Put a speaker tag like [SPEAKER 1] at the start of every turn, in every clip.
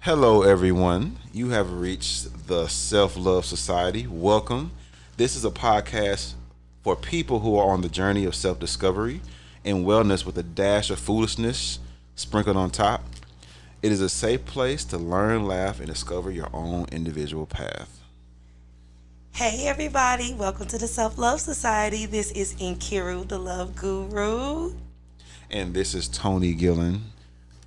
[SPEAKER 1] Hello, everyone. You have reached the Self Love Society. Welcome. This is a podcast for people who are on the journey of self discovery and wellness with a dash of foolishness sprinkled on top. It is a safe place to learn, laugh, and discover your own individual path.
[SPEAKER 2] Hey everybody, welcome to the Self Love Society. This is Nkiru, the Love Guru.
[SPEAKER 1] And this is Tony Gillen,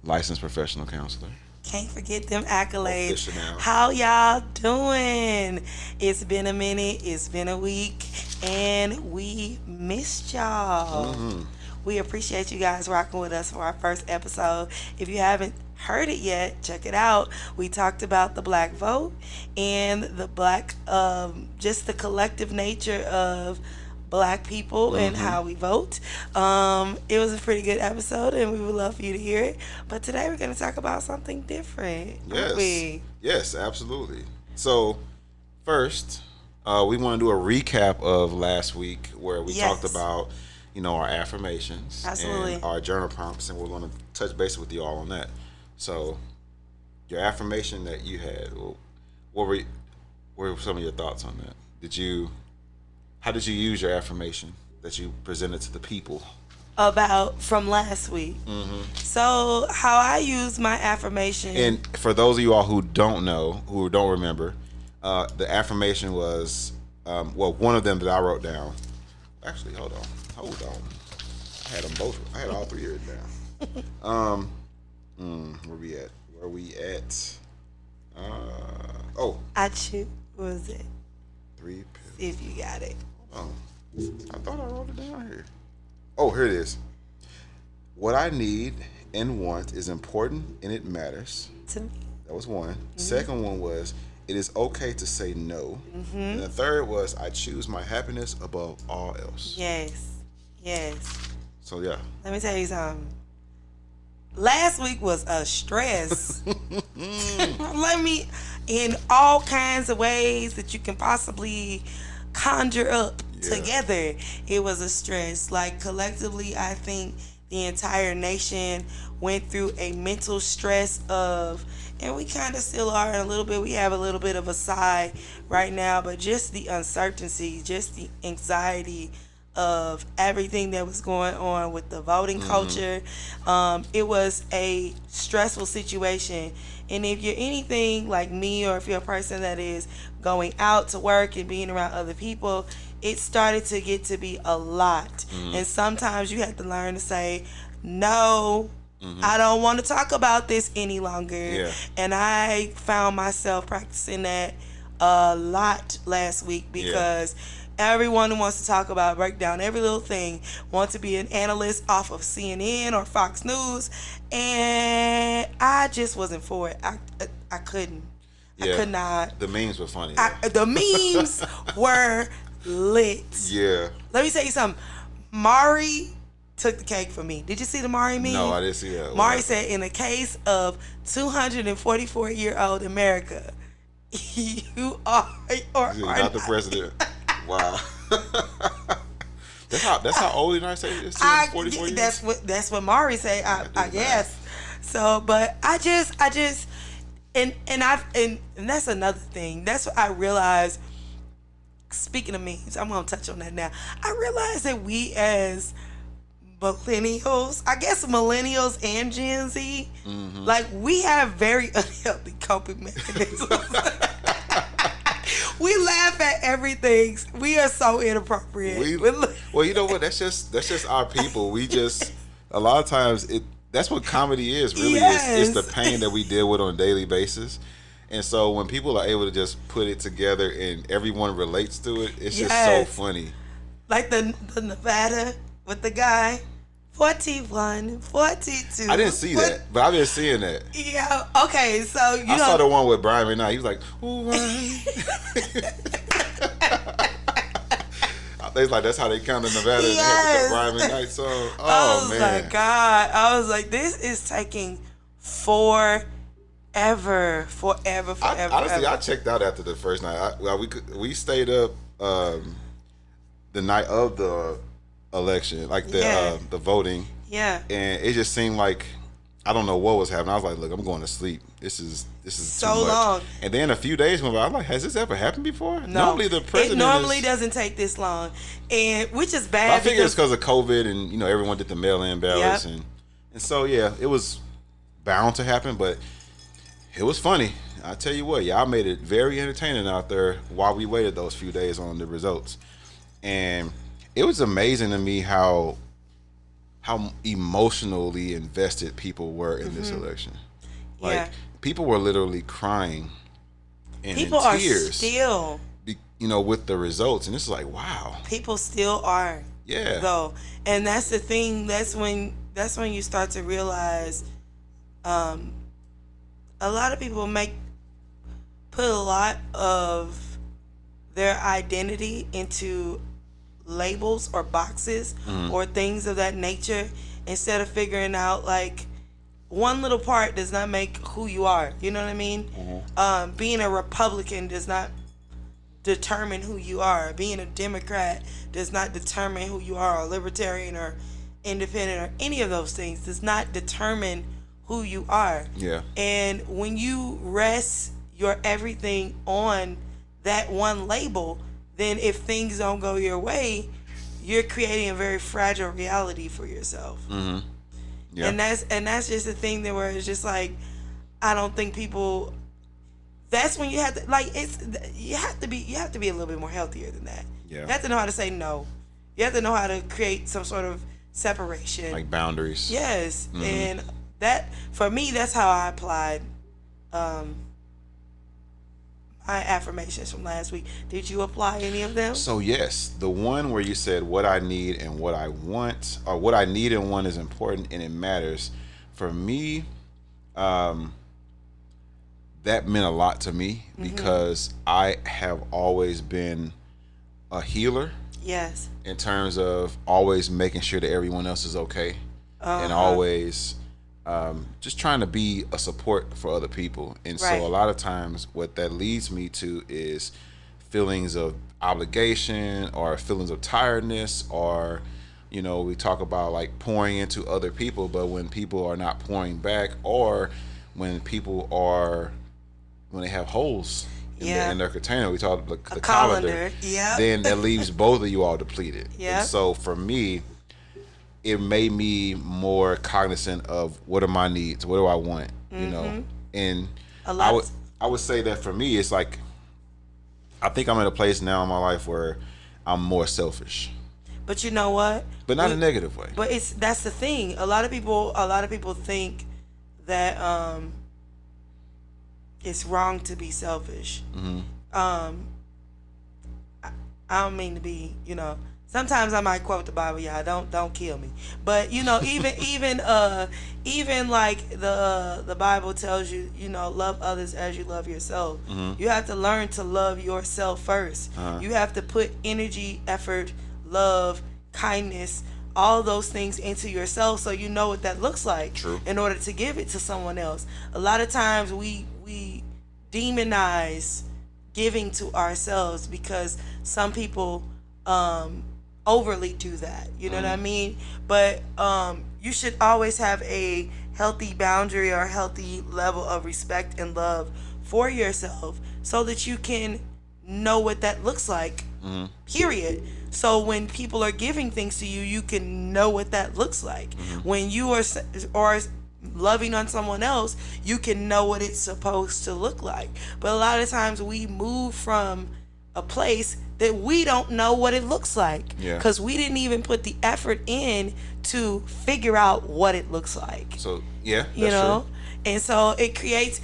[SPEAKER 1] licensed professional counselor.
[SPEAKER 2] Can't forget them accolades.
[SPEAKER 1] Official now.
[SPEAKER 2] How y'all doing? It's been a minute, it's been a week, and we missed y'all. We appreciate you guys rocking with us for our first episode. If you haven't heard it yet, check it out. We talked about the black vote and the black, just the collective nature of black people and how we vote. It was a pretty good episode and we would love for you to hear it. But today we're going to talk about something different. Aren't we?
[SPEAKER 1] Yes, absolutely. So, first, we want to do a recap of last week where we talked about, our affirmations
[SPEAKER 2] Absolutely.
[SPEAKER 1] and our journal prompts, and we're going to touch base with you all on that. So, your affirmation that you had, what were some of your thoughts on that? How did you use your affirmation that you presented to the people?
[SPEAKER 2] About from last week. So how I use my affirmation.
[SPEAKER 1] And for those of you all who don't know, who don't remember, the affirmation was, one of them that I wrote down. Actually, hold on. I had them both. I had all three written down. Where we at?
[SPEAKER 2] I choose. What was it?
[SPEAKER 1] Three.
[SPEAKER 2] See if you got it.
[SPEAKER 1] Oh, I thought I wrote it down here. Oh, here it is. What I need and want is important and it matters.
[SPEAKER 2] To me.
[SPEAKER 1] That was one. Second one was, it is okay to say no. And the third was, I choose my happiness above all else.
[SPEAKER 2] Yes.
[SPEAKER 1] So, yeah.
[SPEAKER 2] Let me tell you something. Last week was a stress. In all kinds of ways that you can possibly conjure up together, it was a stress. Like collectively, I think the entire nation went through a mental stress of, and we kind of still are in a little bit. We have a little bit of a sigh right now, but just the uncertainty, just the anxiety of everything that was going on with the voting culture. It was a stressful situation. And if you're anything like me, or if you're a person that is going out to work and being around other people, it started to get to be a lot. And sometimes you have to learn to say, no, I don't want to talk about this any longer.
[SPEAKER 1] Yeah.
[SPEAKER 2] And I found myself practicing that a lot last week because everyone who wants to talk about, break down every little thing, wants to be an analyst off of CNN or Fox News, and I just wasn't for it. I couldn't. I could not.
[SPEAKER 1] The memes were funny.
[SPEAKER 2] The memes were lit.
[SPEAKER 1] Yeah.
[SPEAKER 2] Let me tell you something. Mari took the cake for me. Did you see the Mari meme?
[SPEAKER 1] No, I didn't see that.
[SPEAKER 2] Mari said, in the case of 244-year-old America, you are or
[SPEAKER 1] You're
[SPEAKER 2] are
[SPEAKER 1] not the president. Wow. That's how old the United States is. 244 years.
[SPEAKER 2] That's what Mari said. I guess. So, but I just and that's another thing. That's what I realized. Speaking of memes, I'm gonna touch on that now. I realized that we as millennials, I guess millennials and Gen Z, like we have very unhealthy coping mechanisms. We laugh at everything. We are so inappropriate.
[SPEAKER 1] Well, you know what? That's just our people. We just a lot of times that's what comedy is. Really, it's the pain that we deal with on a daily basis. And so when people are able to just put it together and everyone relates to it, it's just so funny.
[SPEAKER 2] Like the Nevada with the guy. 41, 42.
[SPEAKER 1] I didn't see that, but I've been seeing that.
[SPEAKER 2] Yeah. Okay. So I
[SPEAKER 1] saw the one with Brian McKnight. He was like, "Ooh, They like that's how they count in Nevada with the Brian McKnight song. Oh man!
[SPEAKER 2] Oh my God! I was like, this is taking forever.
[SPEAKER 1] Honestly, I checked out after the first night. We stayed up the night of the election, like the voting.
[SPEAKER 2] Yeah.
[SPEAKER 1] And it just seemed like I don't know what was happening. I was like, look, I'm going to sleep. This is
[SPEAKER 2] So
[SPEAKER 1] too much.
[SPEAKER 2] long.
[SPEAKER 1] And then a few days went by. I'm like, has this ever happened before?
[SPEAKER 2] No,
[SPEAKER 1] Normally the president
[SPEAKER 2] it normally doesn't take this long, and which is bad.
[SPEAKER 1] I figure it's because of COVID and everyone did the mail-in ballots
[SPEAKER 2] Yep.
[SPEAKER 1] and so yeah, it was bound to happen, but it was funny. I tell you what, y'all made it very entertaining out there while we waited those few days on the results, and it was amazing to me how emotionally invested people were in this election. Like
[SPEAKER 2] Yeah.
[SPEAKER 1] people were literally crying and
[SPEAKER 2] People
[SPEAKER 1] in
[SPEAKER 2] are
[SPEAKER 1] tears,
[SPEAKER 2] still.
[SPEAKER 1] with the results, and it's like, wow,
[SPEAKER 2] People still are.
[SPEAKER 1] yeah,
[SPEAKER 2] Though, and that's the thing. That's when you start to realize, a lot of people put a lot of their identity into labels or boxes or things of that nature, instead of figuring out like one little part does not make who you are. You know what I mean? Being a Republican does not determine who you are. Being a Democrat does not determine who you are, or libertarian or independent or any of those things does not determine who you are.
[SPEAKER 1] yeah,
[SPEAKER 2] And when you rest your everything on that one label, then if things don't go your way, you're creating a very fragile reality for yourself.
[SPEAKER 1] yeah.
[SPEAKER 2] And that's just the thing that where it's just like, I don't think people. That's when you have to you have to be a little bit more healthier than that.
[SPEAKER 1] Yeah.
[SPEAKER 2] You have to know how to say no. You have to know how to create some sort of separation.
[SPEAKER 1] Like boundaries.
[SPEAKER 2] Yes, and that for me, that's how I applied my affirmations from last week. Did you apply any of them?
[SPEAKER 1] So yes, the one where you said what I need and what I want, or what I need and want is important and it matters. For me, that meant a lot to me because I have always been a healer
[SPEAKER 2] Yes.
[SPEAKER 1] in terms of always making sure that everyone else is okay and always just trying to be a support for other people. And
[SPEAKER 2] Right.
[SPEAKER 1] so a lot of times what that leads me to is feelings of obligation or feelings of tiredness, or we talk about like pouring into other people, but when people are not pouring back, or when they have holes in their container, we talk about the colander.
[SPEAKER 2] Yep.
[SPEAKER 1] Then that leaves both of you all depleted.
[SPEAKER 2] Yep.
[SPEAKER 1] And so for me, it made me more cognizant of what are my needs, what do I want, and I would say that for me, it's like I think I'm in a place now in my life where I'm more selfish,
[SPEAKER 2] But you know what?
[SPEAKER 1] but not in a negative way.
[SPEAKER 2] But that's the thing. A lot of people think that it's wrong to be selfish. I don't mean to be, Sometimes I might quote the Bible, y'all. Don't kill me. But even like the Bible tells you, love others as you love yourself. You have to learn to love yourself first. You have to put energy, effort, love, kindness, all those things into yourself, so you know what that looks like.
[SPEAKER 1] True.
[SPEAKER 2] In order to give it to someone else. A lot of times we demonize giving to ourselves because some people overly do that. You know what I mean? But you should always have a healthy boundary or a healthy level of respect and love for yourself, so that you can know what that looks like. Period. So when people are giving things to you, you can know what that looks like. When you are loving on someone else, you can know what it's supposed to look like. But a lot of times we move from a place that we don't know what it looks like, because we didn't even put the effort in to figure out what it looks like.
[SPEAKER 1] So yeah, that's
[SPEAKER 2] True.
[SPEAKER 1] true.
[SPEAKER 2] And so it creates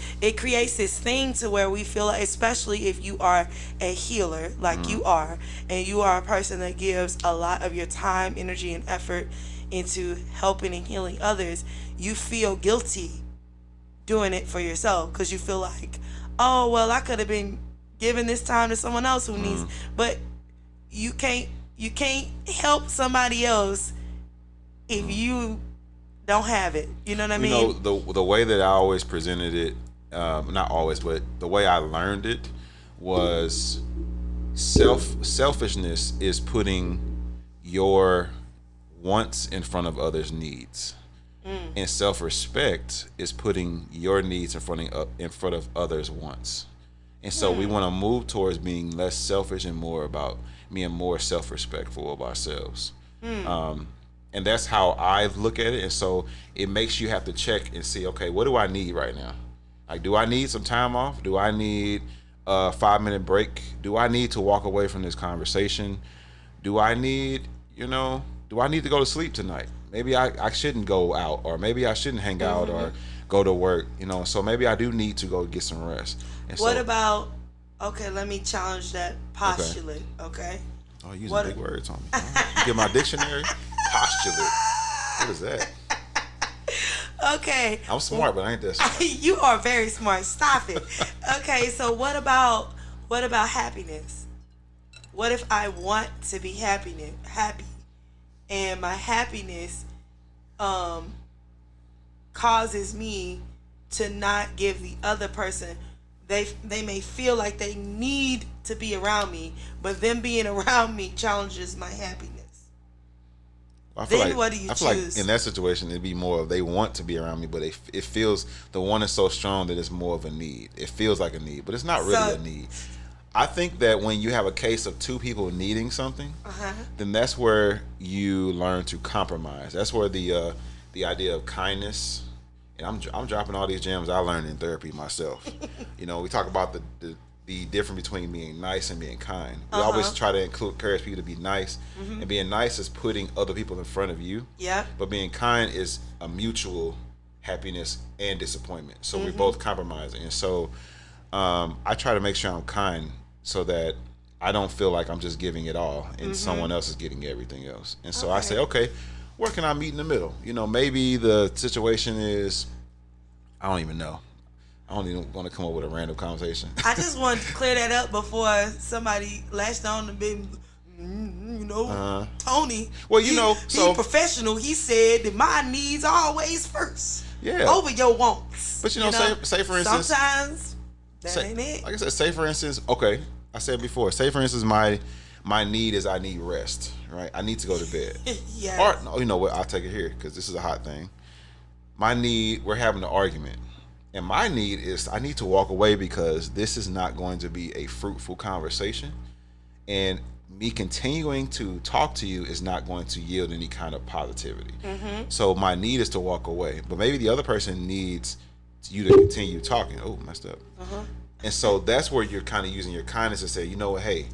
[SPEAKER 2] this thing to where we feel like, especially if you are a healer like you are, and you are a person that gives a lot of your time, energy, and effort into helping and healing others, you feel guilty doing it for yourself, because you feel like, oh well, I could have been giving this time to someone else who needs. But you can't help somebody else if you don't have it. You know what I mean?
[SPEAKER 1] The way that I always presented it, not always, but the way I learned it was selfishness is putting your wants in front of others' needs. And self-respect is putting your needs in front of others' wants. And so we want to move towards being less selfish and more about being more self-respectful of ourselves. And that's how I look at it. And so it makes you have to check and see, okay, what do I need right now? Like, do I need some time off? Do I need a 5-minute break? Do I need to walk away from this conversation? Do I need to go to sleep tonight? Maybe I shouldn't go out, or maybe I shouldn't hang out or go to work, so maybe I do need to go get some rest. And
[SPEAKER 2] what about, okay, let me challenge that postulate, okay?
[SPEAKER 1] Oh, using big words on me. You get my dictionary? Postulate. What is that?
[SPEAKER 2] Okay.
[SPEAKER 1] I'm smart, but I ain't that smart.
[SPEAKER 2] You are very smart. Stop it. Okay, so what about happiness? What if I want to be happy, and my happiness causes me to not give the other person, they may feel like they need to be around me, but them being around me challenges my happiness. What do you choose?
[SPEAKER 1] I feel like in that situation, it'd be more of they want to be around me, but it feels, the one is so strong that it's more of a need. It feels like a need, but it's not really a need. I think that when you have a case of two people needing something, then that's where you learn to compromise. That's where the idea of kindness, and I'm dropping all these gems I learned in therapy myself. We talk about the difference between being nice and being kind. We always try to encourage people to be nice, and being nice is putting other people in front of you.
[SPEAKER 2] Yeah.
[SPEAKER 1] But being kind is a mutual happiness and disappointment. So we're both compromising, and so I try to make sure I'm kind so that I don't feel like I'm just giving it all and someone else is getting everything else. And so I say, okay, where can I meet in the middle? Maybe the situation is, I don't even know. I don't even want to come up with a random conversation.
[SPEAKER 2] I just wanted to clear that up before somebody latched on to be, Tony.
[SPEAKER 1] Well,
[SPEAKER 2] he's professional. He said that my needs are always first.
[SPEAKER 1] Yeah.
[SPEAKER 2] Over your wants.
[SPEAKER 1] But say for instance,
[SPEAKER 2] sometimes that ain't it.
[SPEAKER 1] Like I said, say for instance, okay, I said before, say for instance, my need is I need rest, right? I need to go to bed.
[SPEAKER 2] Yes.
[SPEAKER 1] Or, no, you know what? I'll take it here because this is a hot thing. My need, we're having an argument. And my need is I need to walk away because this is not going to be a fruitful conversation. And me continuing to talk to you is not going to yield any kind of positivity. So my need is to walk away. But maybe the other person needs you to continue talking. Oh, messed up. And so that's where you're kind of using your kindness to say, hey,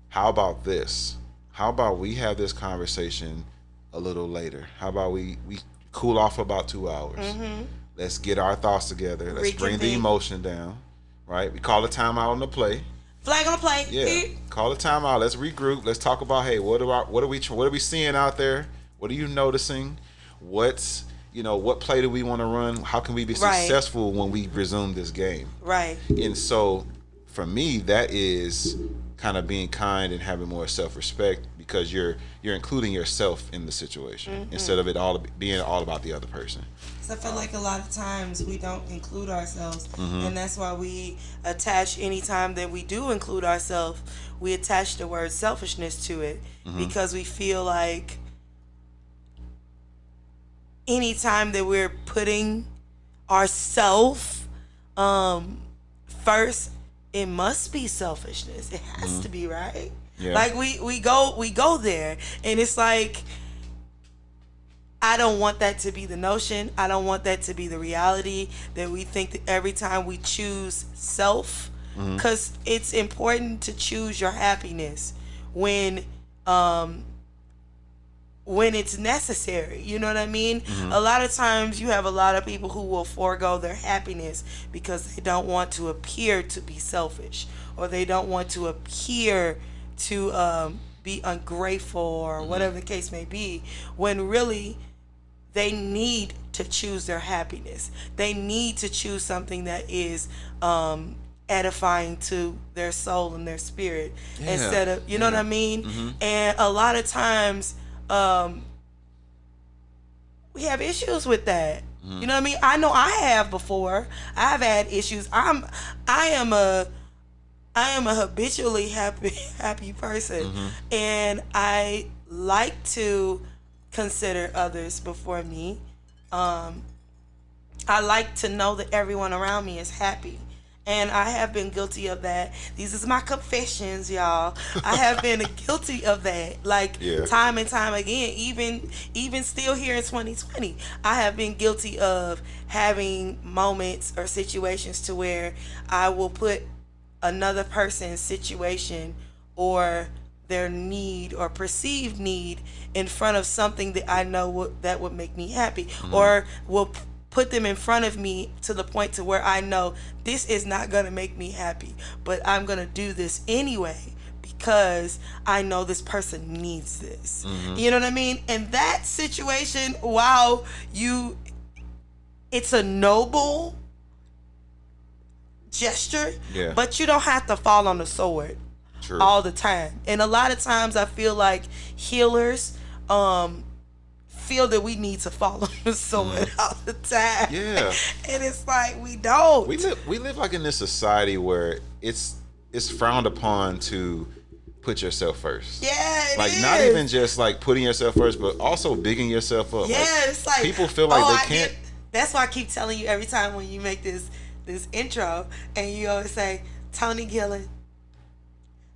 [SPEAKER 1] how about this? How about we have this conversation a little later? How about we cool off for about 2 hours? Let's get our thoughts together. Let's bring the emotion down, right? We call a timeout on the play.
[SPEAKER 2] Flag on the play.
[SPEAKER 1] Yeah, call a timeout. Let's regroup. Let's talk about, hey, what are we seeing out there? What are you noticing? What play do we want to run? How can we be successful when we resume this game?
[SPEAKER 2] Right.
[SPEAKER 1] And so, for me, that is kind of being kind and having more self-respect because you're including yourself in the situation instead of it being all about the other person.
[SPEAKER 2] So I feel like a lot of times we don't include ourselves, and that's why we attach, anytime that we do include ourselves, we attach the word selfishness to it because we feel like anytime that we're putting ourselves first, it must be selfishness. It has to be, right?
[SPEAKER 1] Yeah.
[SPEAKER 2] Like we go there, and it's like, I don't want that to be the notion. I don't want that to be the reality that we think that every time we choose self, because it's important to choose your happiness when it's necessary. You know what I mean? A lot of times you have a lot of people who will forego their happiness because they don't want to appear to be selfish, or they don't want to appear to be ungrateful, or whatever the case may be, when really they need to choose their happiness. They need to choose something that is edifying to their soul and their spirit instead of, you know what I mean? And a lot of times we have issues with that. You know what I mean? I know I have before. I've had issues. I am a habitually happy person, and I like to consider others before me. I like to know that everyone around me is happy. And I have been guilty of that. These is my confessions, y'all. I have been guilty of that, like
[SPEAKER 1] Yeah.
[SPEAKER 2] time and time again. Even still here in 2020, I have been guilty of having moments or situations to where I will put another person's situation or their need or perceived need in front of something that I know that would make me happy, or will put them in front of me to the point to where I know this is not going to make me happy, but I'm going to do this anyway because I know this person needs this. You know what I mean? And that situation, wow, it's a noble gesture,
[SPEAKER 1] Yeah.
[SPEAKER 2] but you don't have to fall on the sword
[SPEAKER 1] True.
[SPEAKER 2] all the time. And a lot of times I feel like healers feel that we need to fall on the sword all the time.
[SPEAKER 1] Yeah.
[SPEAKER 2] And it's like we don't.
[SPEAKER 1] We live like in this society where it's frowned upon to put yourself first.
[SPEAKER 2] Yeah, it
[SPEAKER 1] like
[SPEAKER 2] is.
[SPEAKER 1] not even just like putting yourself first, but also bigging yourself up.
[SPEAKER 2] Yeah,
[SPEAKER 1] Like,
[SPEAKER 2] it's like
[SPEAKER 1] people feel like they can't.
[SPEAKER 2] That's why I keep telling you every time when you make this intro and you always say Tony Gillen,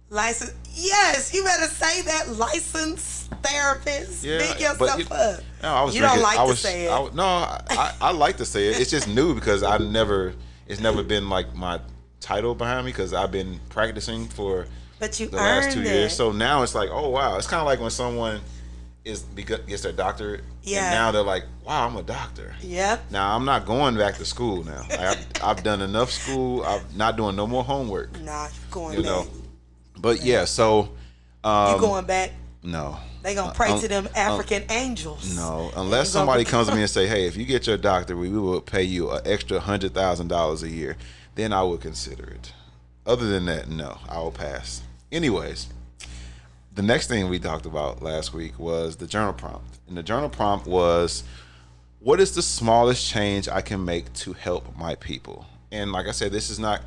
[SPEAKER 2] licensed. Yes, you better say that, licensed therapist.
[SPEAKER 1] Yeah,
[SPEAKER 2] Big yourself
[SPEAKER 1] but
[SPEAKER 2] up.
[SPEAKER 1] No, I was
[SPEAKER 2] you
[SPEAKER 1] drinking,
[SPEAKER 2] don't like to say it.
[SPEAKER 1] I like to say it. It's just new because it's never been like my title behind me because I've been practicing for
[SPEAKER 2] But you
[SPEAKER 1] the last 2
[SPEAKER 2] earned
[SPEAKER 1] years.
[SPEAKER 2] it.
[SPEAKER 1] So now it's like, oh wow, it's kind of like when someone gets their doctorate,
[SPEAKER 2] Yeah.
[SPEAKER 1] and now they're like, wow, I'm a doctor.
[SPEAKER 2] Yep.
[SPEAKER 1] Now I'm not going back to school now. Like, I've done enough school. I'm not doing no more homework.
[SPEAKER 2] Nah, you going
[SPEAKER 1] You
[SPEAKER 2] back.
[SPEAKER 1] know. But yeah, so
[SPEAKER 2] You going back.
[SPEAKER 1] no.
[SPEAKER 2] They gonna pray to them African angels.
[SPEAKER 1] No, unless somebody comes to me and say, "Hey, if you get your doctorate, we will pay you an extra $100,000 a year," then I would consider it. Other than that, no, I will pass. Anyways, the next thing we talked about last week was the journal prompt, and the journal prompt was, "What is the smallest change I can make to help my people?" And like I said, this is not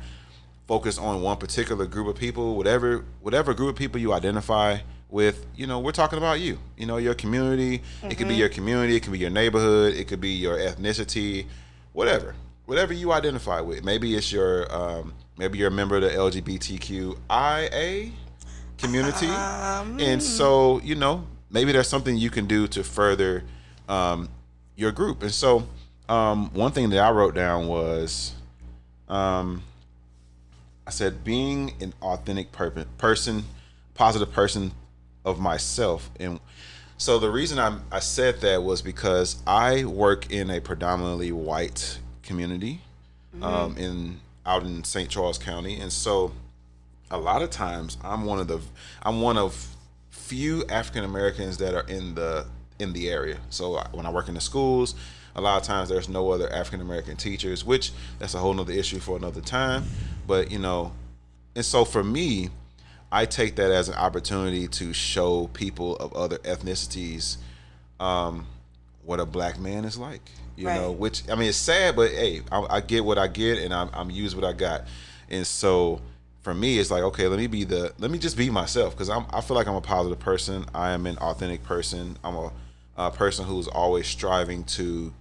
[SPEAKER 1] focused on one particular group of people. Whatever group of people you identify with, we're talking about you. Your community. It could be your community. It could be your neighborhood. It could be your ethnicity. Whatever you identify with. Maybe it's maybe you're a member of the LGBTQIA community, and so maybe there's something you can do to further your group. And so one thing that I wrote down was I said being an authentic person, positive person of myself. And so the reason I said that was because I work in a predominantly white community out in St. Charles County, and so a lot of times I'm one of few African Americans that are in the area. So when I work in the schools, a lot of times there's no other African American teachers, which that's a whole nother issue for another time. But and so for me, I take that as an opportunity to show people of other ethnicities what a black man is like. Which I mean, it's sad, but hey, I get what I get, and I'm use what I got. And so for me, it's like, okay, let me just be myself, because I feel like I'm a positive person. I am an authentic person. I'm a person who's always striving to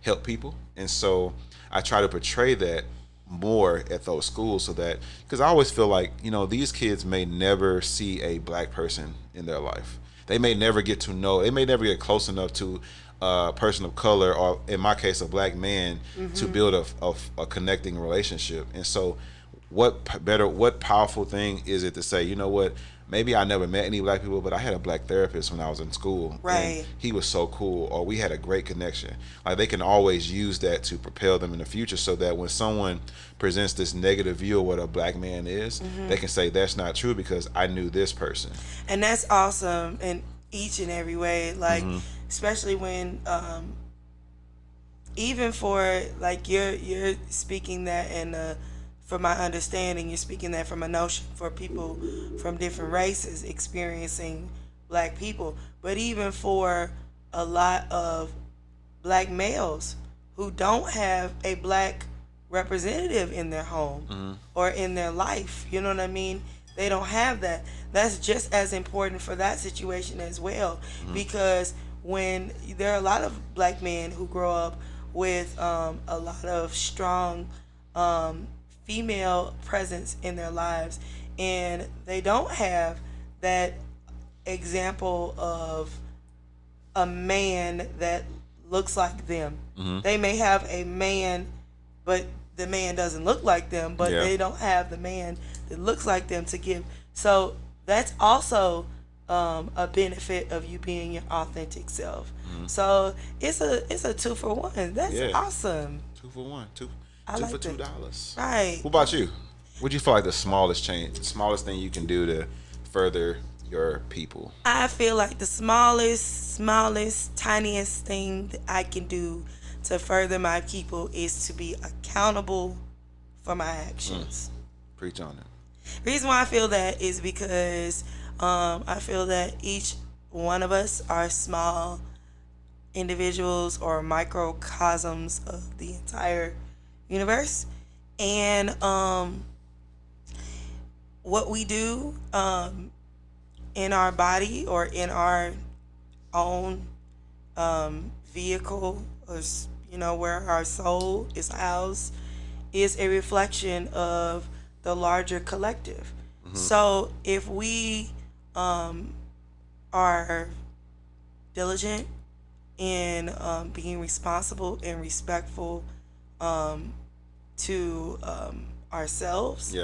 [SPEAKER 1] help people, and so I try to portray that more at those schools, so that, because I always feel like these kids may never see a black person in their life. They may never get close enough to a person of color, or in my case a black man, to build a connecting relationship. And so what powerful thing is it to say, you know what, maybe I never met any black people, but I had a black therapist when I was in school.
[SPEAKER 2] Right.
[SPEAKER 1] And he was so cool, or we had a great connection. Like, they can always use that to propel them in the future, so that when someone presents this negative view of what a black man is, they can say that's not true because I knew this person.
[SPEAKER 2] And that's awesome in each and every way. Like, especially when, even for, like, you're speaking that, and from my understanding, you're speaking that from a notion for people from different races experiencing black people. But even for a lot of black males who don't have a black representative in their home or in their life, you know what I mean? They don't have that. That's just as important for that situation as well, because when there are a lot of black men who grow up with a lot of strong female presence in their lives, and they don't have that example of a man that looks like them. They may have a man, but the man doesn't look like them, but they don't have the man that looks like them to give. So that's also a benefit of you being your authentic self. So it's a 2 for 1. That's awesome.
[SPEAKER 1] 2 for 1. Two
[SPEAKER 2] like
[SPEAKER 1] for
[SPEAKER 2] that.
[SPEAKER 1] $2.
[SPEAKER 2] Right.
[SPEAKER 1] What about you? What do you feel like the smallest thing you can do to further your people?
[SPEAKER 2] I feel like the smallest, tiniest thing that I can do to further my people is to be accountable for my actions.
[SPEAKER 1] Preach on it.
[SPEAKER 2] The reason why I feel that is because I feel that each one of us are small individuals or microcosms of the entire universe, and what we do in our body or in our own vehicle, or where our soul is housed, is a reflection of the larger collective. So if we are diligent in being responsible and respectful to ourselves,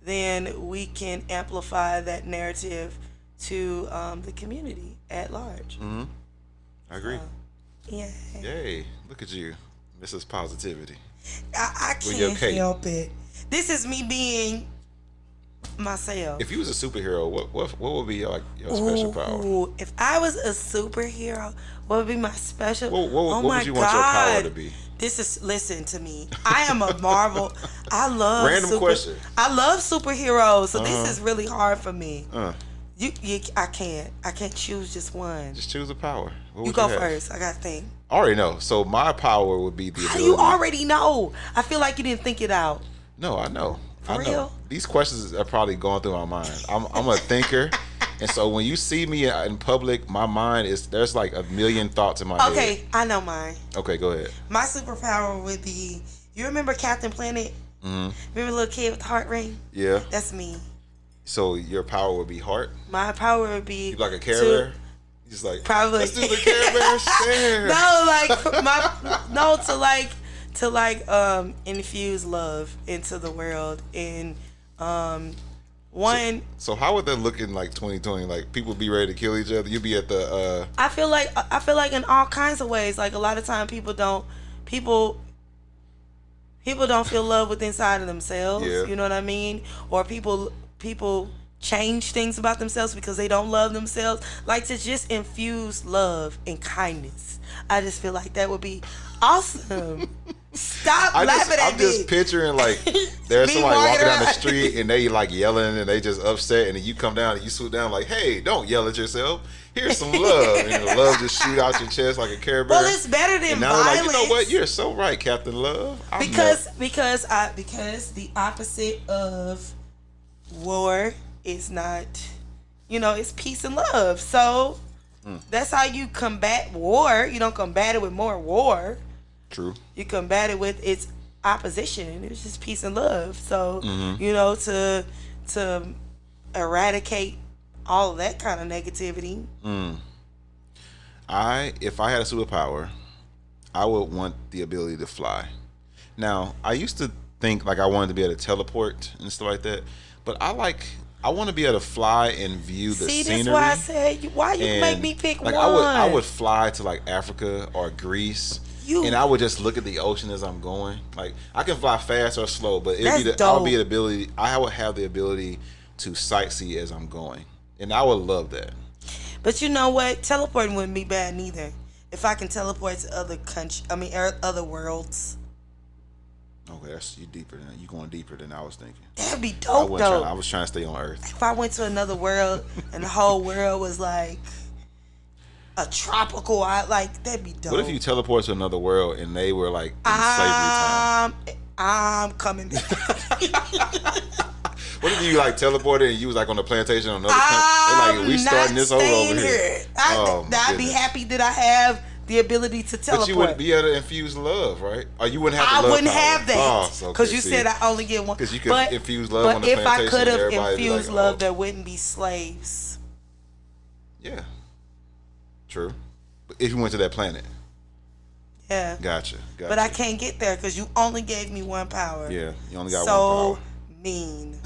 [SPEAKER 2] then we can amplify that narrative to the community at large.
[SPEAKER 1] I agree.
[SPEAKER 2] Yeah.
[SPEAKER 1] Yay! Look at you, Mrs. Positivity.
[SPEAKER 2] I can't help it. This is me being myself.
[SPEAKER 1] If you was a superhero, what would be your special power?
[SPEAKER 2] If I was a superhero, what would be my special?
[SPEAKER 1] What would you want your power to be?
[SPEAKER 2] Listen to me. I am a Marvel. I love
[SPEAKER 1] random question.
[SPEAKER 2] I love superheroes, so this is really hard for me. I can't choose just one.
[SPEAKER 1] Just choose a power.
[SPEAKER 2] You go first. I gotta think.
[SPEAKER 1] I already know. So my power would be the ability.
[SPEAKER 2] How do you already know? I feel like you didn't think it out.
[SPEAKER 1] No, I know.
[SPEAKER 2] For real?
[SPEAKER 1] These questions are probably going through my mind. I'm a thinker, and so when you see me in public, my mind there's like a million thoughts in my head.
[SPEAKER 2] Okay, I know mine.
[SPEAKER 1] Okay, go ahead.
[SPEAKER 2] My superpower would be, you remember Captain Planet? Remember the little kid with the heart ring?
[SPEAKER 1] Yeah.
[SPEAKER 2] That's me.
[SPEAKER 1] So your power would be heart?
[SPEAKER 2] My power would be...
[SPEAKER 1] You like a Care Bear? Just like,
[SPEAKER 2] probably.
[SPEAKER 1] Let's do the Care Bear stare.
[SPEAKER 2] to infuse love into the world. And
[SPEAKER 1] So how would that look in like 2020? Like people be ready to kill each other? You'd be at the
[SPEAKER 2] I feel like in all kinds of ways. Like a lot of time people don't feel love within inside of themselves.
[SPEAKER 1] Yeah.
[SPEAKER 2] You know what I mean? Or people change things about themselves because they don't love themselves. Like to just infuse love and kindness. I just feel like that would be awesome. Stop laughing at me.
[SPEAKER 1] I'm just picturing like there's somebody walking down the street and they like yelling and they just upset, and then you come down and you swoop down like, hey, don't yell at yourself. Here's some love, and the love just shoot out your chest like a Care Bear.
[SPEAKER 2] Well, it's better than
[SPEAKER 1] and now
[SPEAKER 2] violence.
[SPEAKER 1] Like, you know what? You're so right, Captain Love.
[SPEAKER 2] Because the opposite of war is not, it's peace and love. So that's how you combat war. You don't combat it with more war.
[SPEAKER 1] True.
[SPEAKER 2] You combat it with its opposition. It's just peace and love. So to eradicate all of that kind of negativity.
[SPEAKER 1] If I had a superpower, I would want the ability to fly. Now, I used to think like I wanted to be able to teleport and stuff like that, but I want to be able to fly and view the scenery.
[SPEAKER 2] See, that's why I said, why you make me pick
[SPEAKER 1] like
[SPEAKER 2] one?
[SPEAKER 1] I would fly to like Africa or Greece. And I would just look at the ocean as I'm going. Like I can fly fast or slow, but I would have the ability to sightsee as I'm going, and I would love that.
[SPEAKER 2] But you know what? Teleporting wouldn't be bad neither. If I can teleport to other worlds.
[SPEAKER 1] Okay, you going deeper than I was thinking.
[SPEAKER 2] That'd be dope, though.
[SPEAKER 1] I was trying to stay on Earth.
[SPEAKER 2] If I went to another world and the whole world was like a tropical, that'd be dope.
[SPEAKER 1] What if you teleport to another world and they were like in slavery time?
[SPEAKER 2] I'm coming.
[SPEAKER 1] What if you like teleported and you was like on the plantation on another planet? They like, we starting this over here.
[SPEAKER 2] I'd be happy that I have the ability to teleport.
[SPEAKER 1] But you wouldn't be able to infuse love, right? Or you wouldn't have.
[SPEAKER 2] I wouldn't have that because you said I only get one.
[SPEAKER 1] Because you could infuse love on the plantation.
[SPEAKER 2] But if I could have infused love, there wouldn't be slaves.
[SPEAKER 1] Yeah. True. But if you went to that planet.
[SPEAKER 2] Yeah.
[SPEAKER 1] Gotcha.
[SPEAKER 2] But I can't get there because you only gave me one power.
[SPEAKER 1] Yeah, you only got one
[SPEAKER 2] power.
[SPEAKER 1] So
[SPEAKER 2] mean.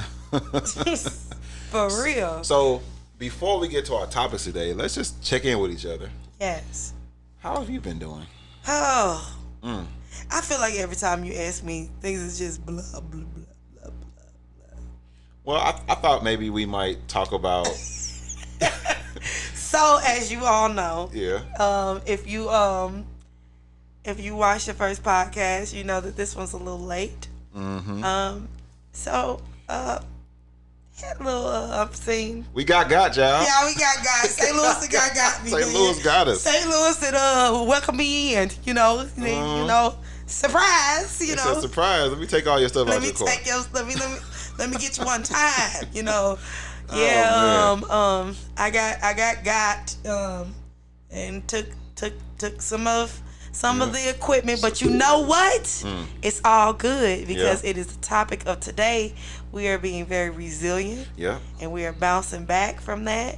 [SPEAKER 2] For real.
[SPEAKER 1] So before we get to our topics today, let's just check in with each other.
[SPEAKER 2] Yes.
[SPEAKER 1] How have you been doing?
[SPEAKER 2] Oh. I feel like every time you ask me, things is just blah, blah, blah, blah, blah, blah.
[SPEAKER 1] Well, I thought maybe we might talk about...
[SPEAKER 2] So, as you all know,
[SPEAKER 1] yeah.
[SPEAKER 2] If you watched the first podcast, you know that this one's a little late.
[SPEAKER 1] Mm-hmm.
[SPEAKER 2] Had a little scene.
[SPEAKER 1] We got y'all.
[SPEAKER 2] Yeah, we got. St. Louis got me.
[SPEAKER 1] St. Louis got us.
[SPEAKER 2] St. Louis said, welcome me in, you know, surprise, you know.
[SPEAKER 1] It's a surprise. Let me take all your stuff out your car.
[SPEAKER 2] Let me get you one time, you know.
[SPEAKER 1] Yeah,
[SPEAKER 2] I got and took some of the equipment, but you know what? It's all good because it is the topic of today. We are being very resilient.
[SPEAKER 1] Yeah.
[SPEAKER 2] And we are bouncing back from that.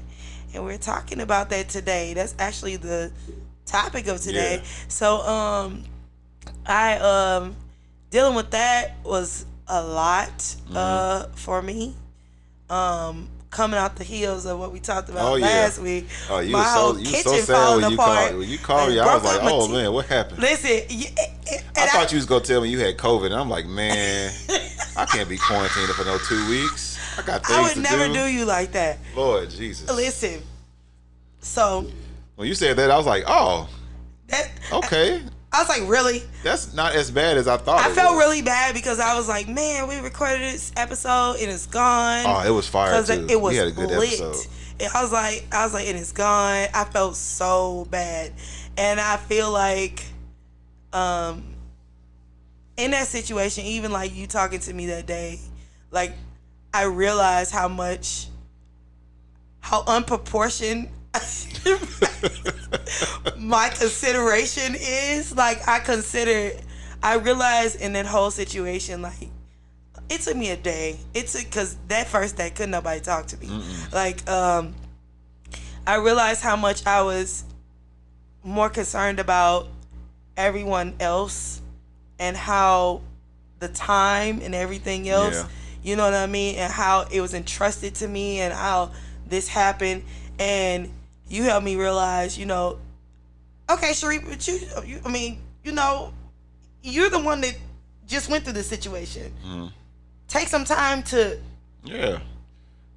[SPEAKER 2] And we're talking about that today. That's actually the topic of today.
[SPEAKER 1] Yeah.
[SPEAKER 2] So I dealing with that was a lot for me. Coming out the heels of what we talked about last week.
[SPEAKER 1] Oh, you
[SPEAKER 2] my
[SPEAKER 1] were
[SPEAKER 2] whole
[SPEAKER 1] so
[SPEAKER 2] kitchen
[SPEAKER 1] sad
[SPEAKER 2] falling
[SPEAKER 1] when
[SPEAKER 2] apart.
[SPEAKER 1] you called me. I was like, oh man, what happened?
[SPEAKER 2] Listen,
[SPEAKER 1] I thought you was gonna tell me you had COVID, and I'm like, man, I can't be quarantined for no 2 weeks. I got things to do.
[SPEAKER 2] I would never do you like that.
[SPEAKER 1] Lord Jesus.
[SPEAKER 2] Listen, so
[SPEAKER 1] when you said that, I was like, oh, okay.
[SPEAKER 2] I was like, really?
[SPEAKER 1] That's not as bad as I thought.
[SPEAKER 2] I felt really bad because I was like, man, we recorded this episode and it's gone.
[SPEAKER 1] Oh, it was fire too.
[SPEAKER 2] It was
[SPEAKER 1] we had a good
[SPEAKER 2] lit.
[SPEAKER 1] episode.
[SPEAKER 2] And I was like, and it's gone. I felt so bad, and I feel like, in that situation, even like you talking to me that day, like I realized how unproportioned my consideration is. Like I realized in that whole situation, like it took me a day. Because that first day couldn't nobody talk to me. Like I realized how much I was more concerned about everyone else and how the time and everything else, you know what I mean, and how it was entrusted to me and how this happened. And you helped me realize, you know, okay, Sharif, but you I mean, you know, you're the one that just went through this situation. Take some time to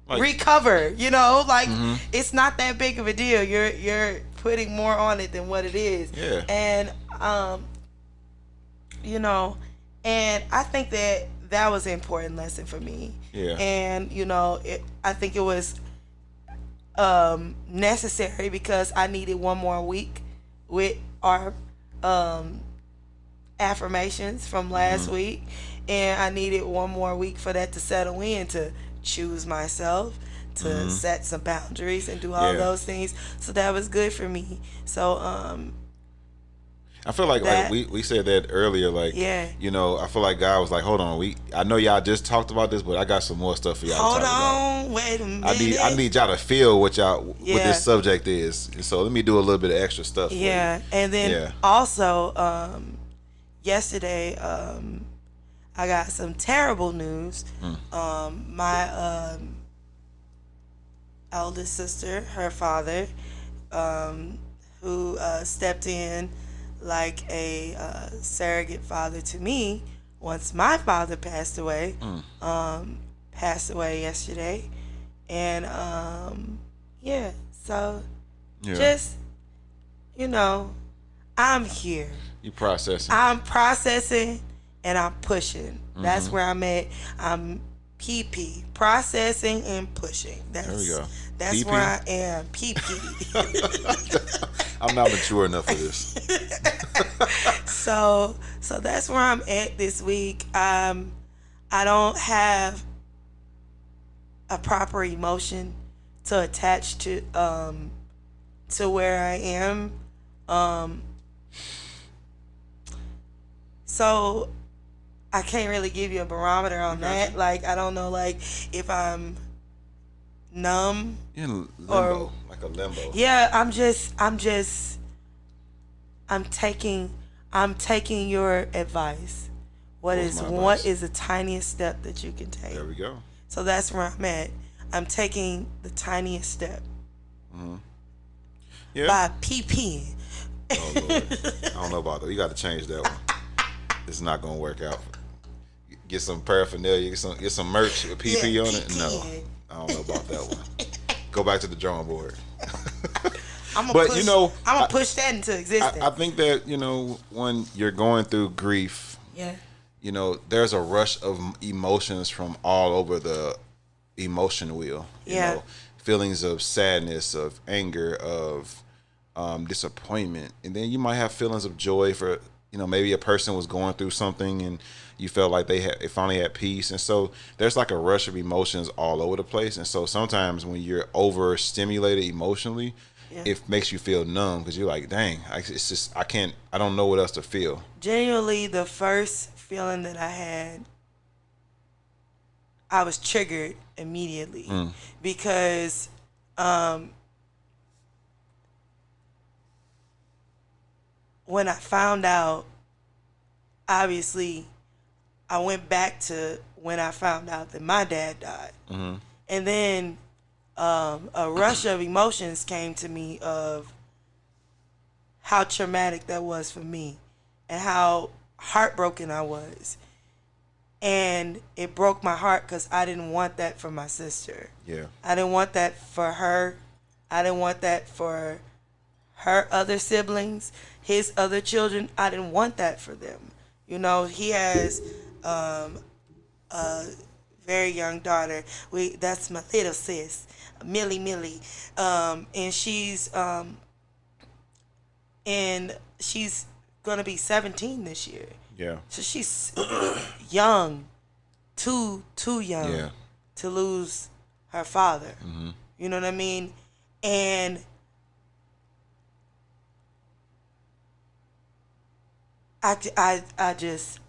[SPEAKER 2] recover, you know, like it's not that big of a deal. You're putting more on it than what it is.
[SPEAKER 1] Yeah.
[SPEAKER 2] And you know, and I think that was an important lesson for me.
[SPEAKER 1] Yeah.
[SPEAKER 2] And you know, I think it was necessary because I needed one more week with our affirmations from last week, and I needed one more week for that to settle in, to choose myself, to set some boundaries and do all those things. So that was good for me. So
[SPEAKER 1] I feel like we said that earlier, like, you know, I feel like God was like, hold on, I know y'all just talked about this, but I got some more stuff for y'all to talk about.
[SPEAKER 2] Wait a minute.
[SPEAKER 1] I need y'all to feel what this subject is. So let me do a little bit of extra stuff for you.
[SPEAKER 2] And then also yesterday I got some terrible news. My eldest sister, her father, who stepped in like a surrogate father to me once my father passed away, passed away yesterday. And just, you know, I'm here.
[SPEAKER 1] You processing.
[SPEAKER 2] I'm processing and I'm pushing. That's where I'm at. I'm PP, processing and pushing. There we go. That's where I am. PP.
[SPEAKER 1] I'm not mature enough for this.
[SPEAKER 2] So that's where I'm at this week. I don't have a proper emotion to attach to where I am. Um, so I can't really give you a barometer on that. Like I don't know, like if I'm numb
[SPEAKER 1] In limbo,
[SPEAKER 2] or
[SPEAKER 1] like a limbo.
[SPEAKER 2] yeah, I'm taking your advice. What
[SPEAKER 1] What's
[SPEAKER 2] is
[SPEAKER 1] my
[SPEAKER 2] what
[SPEAKER 1] advice?
[SPEAKER 2] is the tiniest step that you can take?
[SPEAKER 1] There we go.
[SPEAKER 2] So that's where I'm at. I'm taking the tiniest step
[SPEAKER 1] Yeah.
[SPEAKER 2] by peeing.
[SPEAKER 1] Oh Lord, I don't know about that. You got to change that one. It's not gonna work out. Get some paraphernalia. Get some merch with PP
[SPEAKER 2] Yeah,
[SPEAKER 1] on it. No,
[SPEAKER 2] PP.
[SPEAKER 1] I don't know about that one. Go back to the drawing board.
[SPEAKER 2] I'm
[SPEAKER 1] But,
[SPEAKER 2] push,
[SPEAKER 1] you know,
[SPEAKER 2] I'm gonna push that into existence.
[SPEAKER 1] I think that when you're going through grief,
[SPEAKER 2] yeah.
[SPEAKER 1] there's a rush of emotions from all over the emotion wheel.
[SPEAKER 2] Yeah.
[SPEAKER 1] Feelings of sadness, of anger, of disappointment, and then you might have feelings of joy for maybe a person was going through something and you felt like they finally had peace, and so there's like a rush of emotions all over the place, and so sometimes when you're overstimulated emotionally, it makes you feel numb because you're like, dang, it's just I don't know what else to feel.
[SPEAKER 2] Genuinely, the first feeling that I had, I was triggered immediately because when I found out, obviously, I went back to when I found out that my dad died. And then a rush of emotions came to me of how traumatic that was for me and how heartbroken I was. And it broke my heart because I didn't want that for my sister.
[SPEAKER 1] Yeah.
[SPEAKER 2] I didn't want that for her. I didn't want that for her other siblings, his other children. I didn't want that for them. He has a very young daughter. That's my little sis, Millie. And she's gonna be 17 this year.
[SPEAKER 1] Yeah.
[SPEAKER 2] So she's young, too young
[SPEAKER 1] Yeah.
[SPEAKER 2] to lose her father. You know what I mean? And I just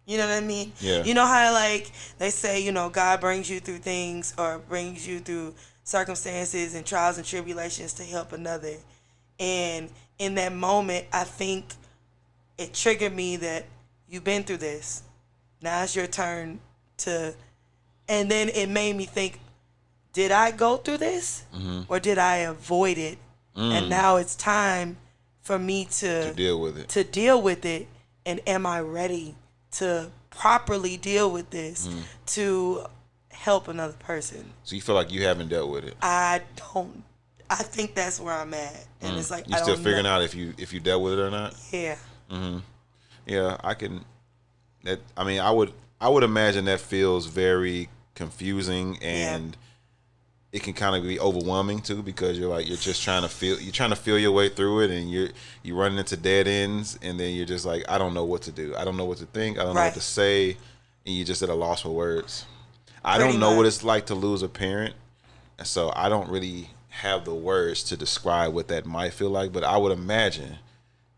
[SPEAKER 2] you know what I mean?
[SPEAKER 1] Yeah.
[SPEAKER 2] You know how like they say, God brings you through things or brings you through circumstances and trials and tribulations to help another. And in that moment, I think it triggered me that you've been through this. Now it's your turn to, and then it made me think, did I go through this or did I avoid it? And now it's time for me to
[SPEAKER 1] deal with it.
[SPEAKER 2] And am I ready to properly deal with this to help another person?
[SPEAKER 1] So you feel like you haven't dealt with it?
[SPEAKER 2] I don't. I think that's where I'm at, and it's like
[SPEAKER 1] You still figuring out if you dealt with it or not?
[SPEAKER 2] Yeah.
[SPEAKER 1] Yeah, I can. I would imagine that feels very confusing, and it can kind of be overwhelming too, because you're just trying to feel your way through it, and you're running into dead ends, and then you're just like, I don't know what to do. I don't know what to think. I don't know what to say, and you're just at a loss for words. I don't know what it's like to lose a parent, so I don't really have the words to describe what that might feel like, but I would imagine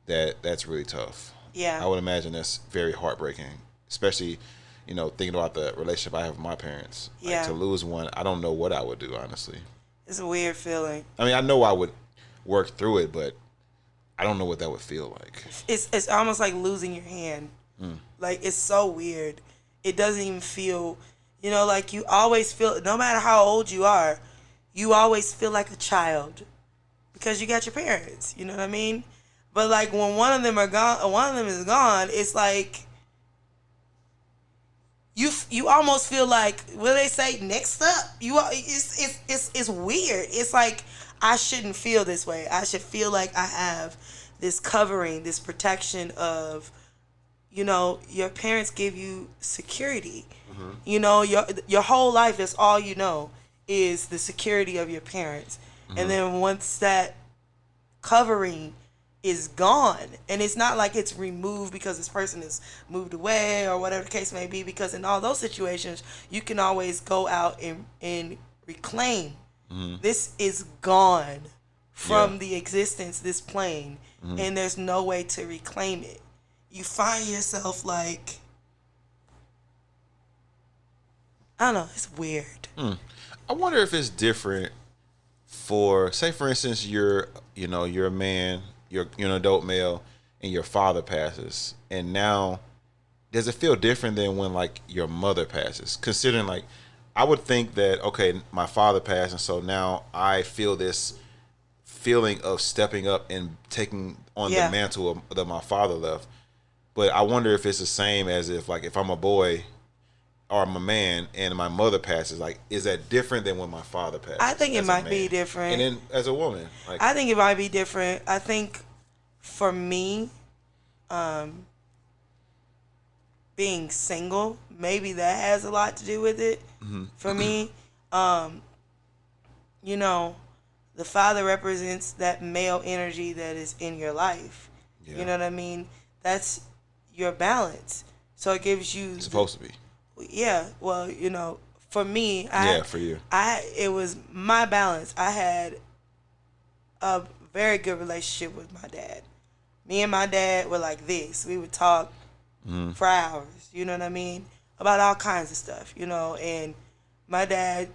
[SPEAKER 1] that that's really tough.
[SPEAKER 2] Yeah.
[SPEAKER 1] I would imagine that's very heartbreaking, especially, thinking about the relationship I have with my parents.
[SPEAKER 2] Yeah.
[SPEAKER 1] To lose one, I don't know what I would do, honestly.
[SPEAKER 2] It's a weird feeling.
[SPEAKER 1] I mean, I know I would work through it, but I don't know what that would feel like.
[SPEAKER 2] It's almost like losing your hand. Like, it's so weird. It doesn't even feel, like you always feel, no matter how old you are, you always feel like a child because you got your parents. You know what I mean? But like when one of them is gone, it's like you almost feel like, what do they say, next up? It's weird. It's like I shouldn't feel this way. I should feel like I have this covering, this protection of, your parents give you security. Your whole life, that's all you know, is the security of your parents. And then once that covering is gone. And it's not like it's removed because this person has moved away or whatever the case may be, because in all those situations you can always go out and reclaim. This is gone from the existence, this plane, and there's no way to reclaim it. You find yourself like, I don't know, it's weird.
[SPEAKER 1] I wonder if it's different for, say for instance, you're a man, you're an adult male, and your father passes, and now does it feel different than when like your mother passes? Considering like, I would think that, okay, my father passed, and so now I feel this feeling of stepping up and taking on the mantle that my father left. But I wonder if it's the same as if I'm a boy or I'm a man and my mother passes. Like, is that different than when my father passes?
[SPEAKER 2] I think it might be different.
[SPEAKER 1] And then as a woman, like,
[SPEAKER 2] I think it might be different. I think for me, being single, maybe that has a lot to do with it. For me, the father represents that male energy that is in your life. You know what I mean? That's your balance. So it gives you...
[SPEAKER 1] It's supposed to be.
[SPEAKER 2] Yeah. Well, for me...
[SPEAKER 1] For you.
[SPEAKER 2] It was my balance. I had a very good relationship with my dad. Me and my dad were like this. We would talk for hours. You know what I mean? About all kinds of stuff, and my dad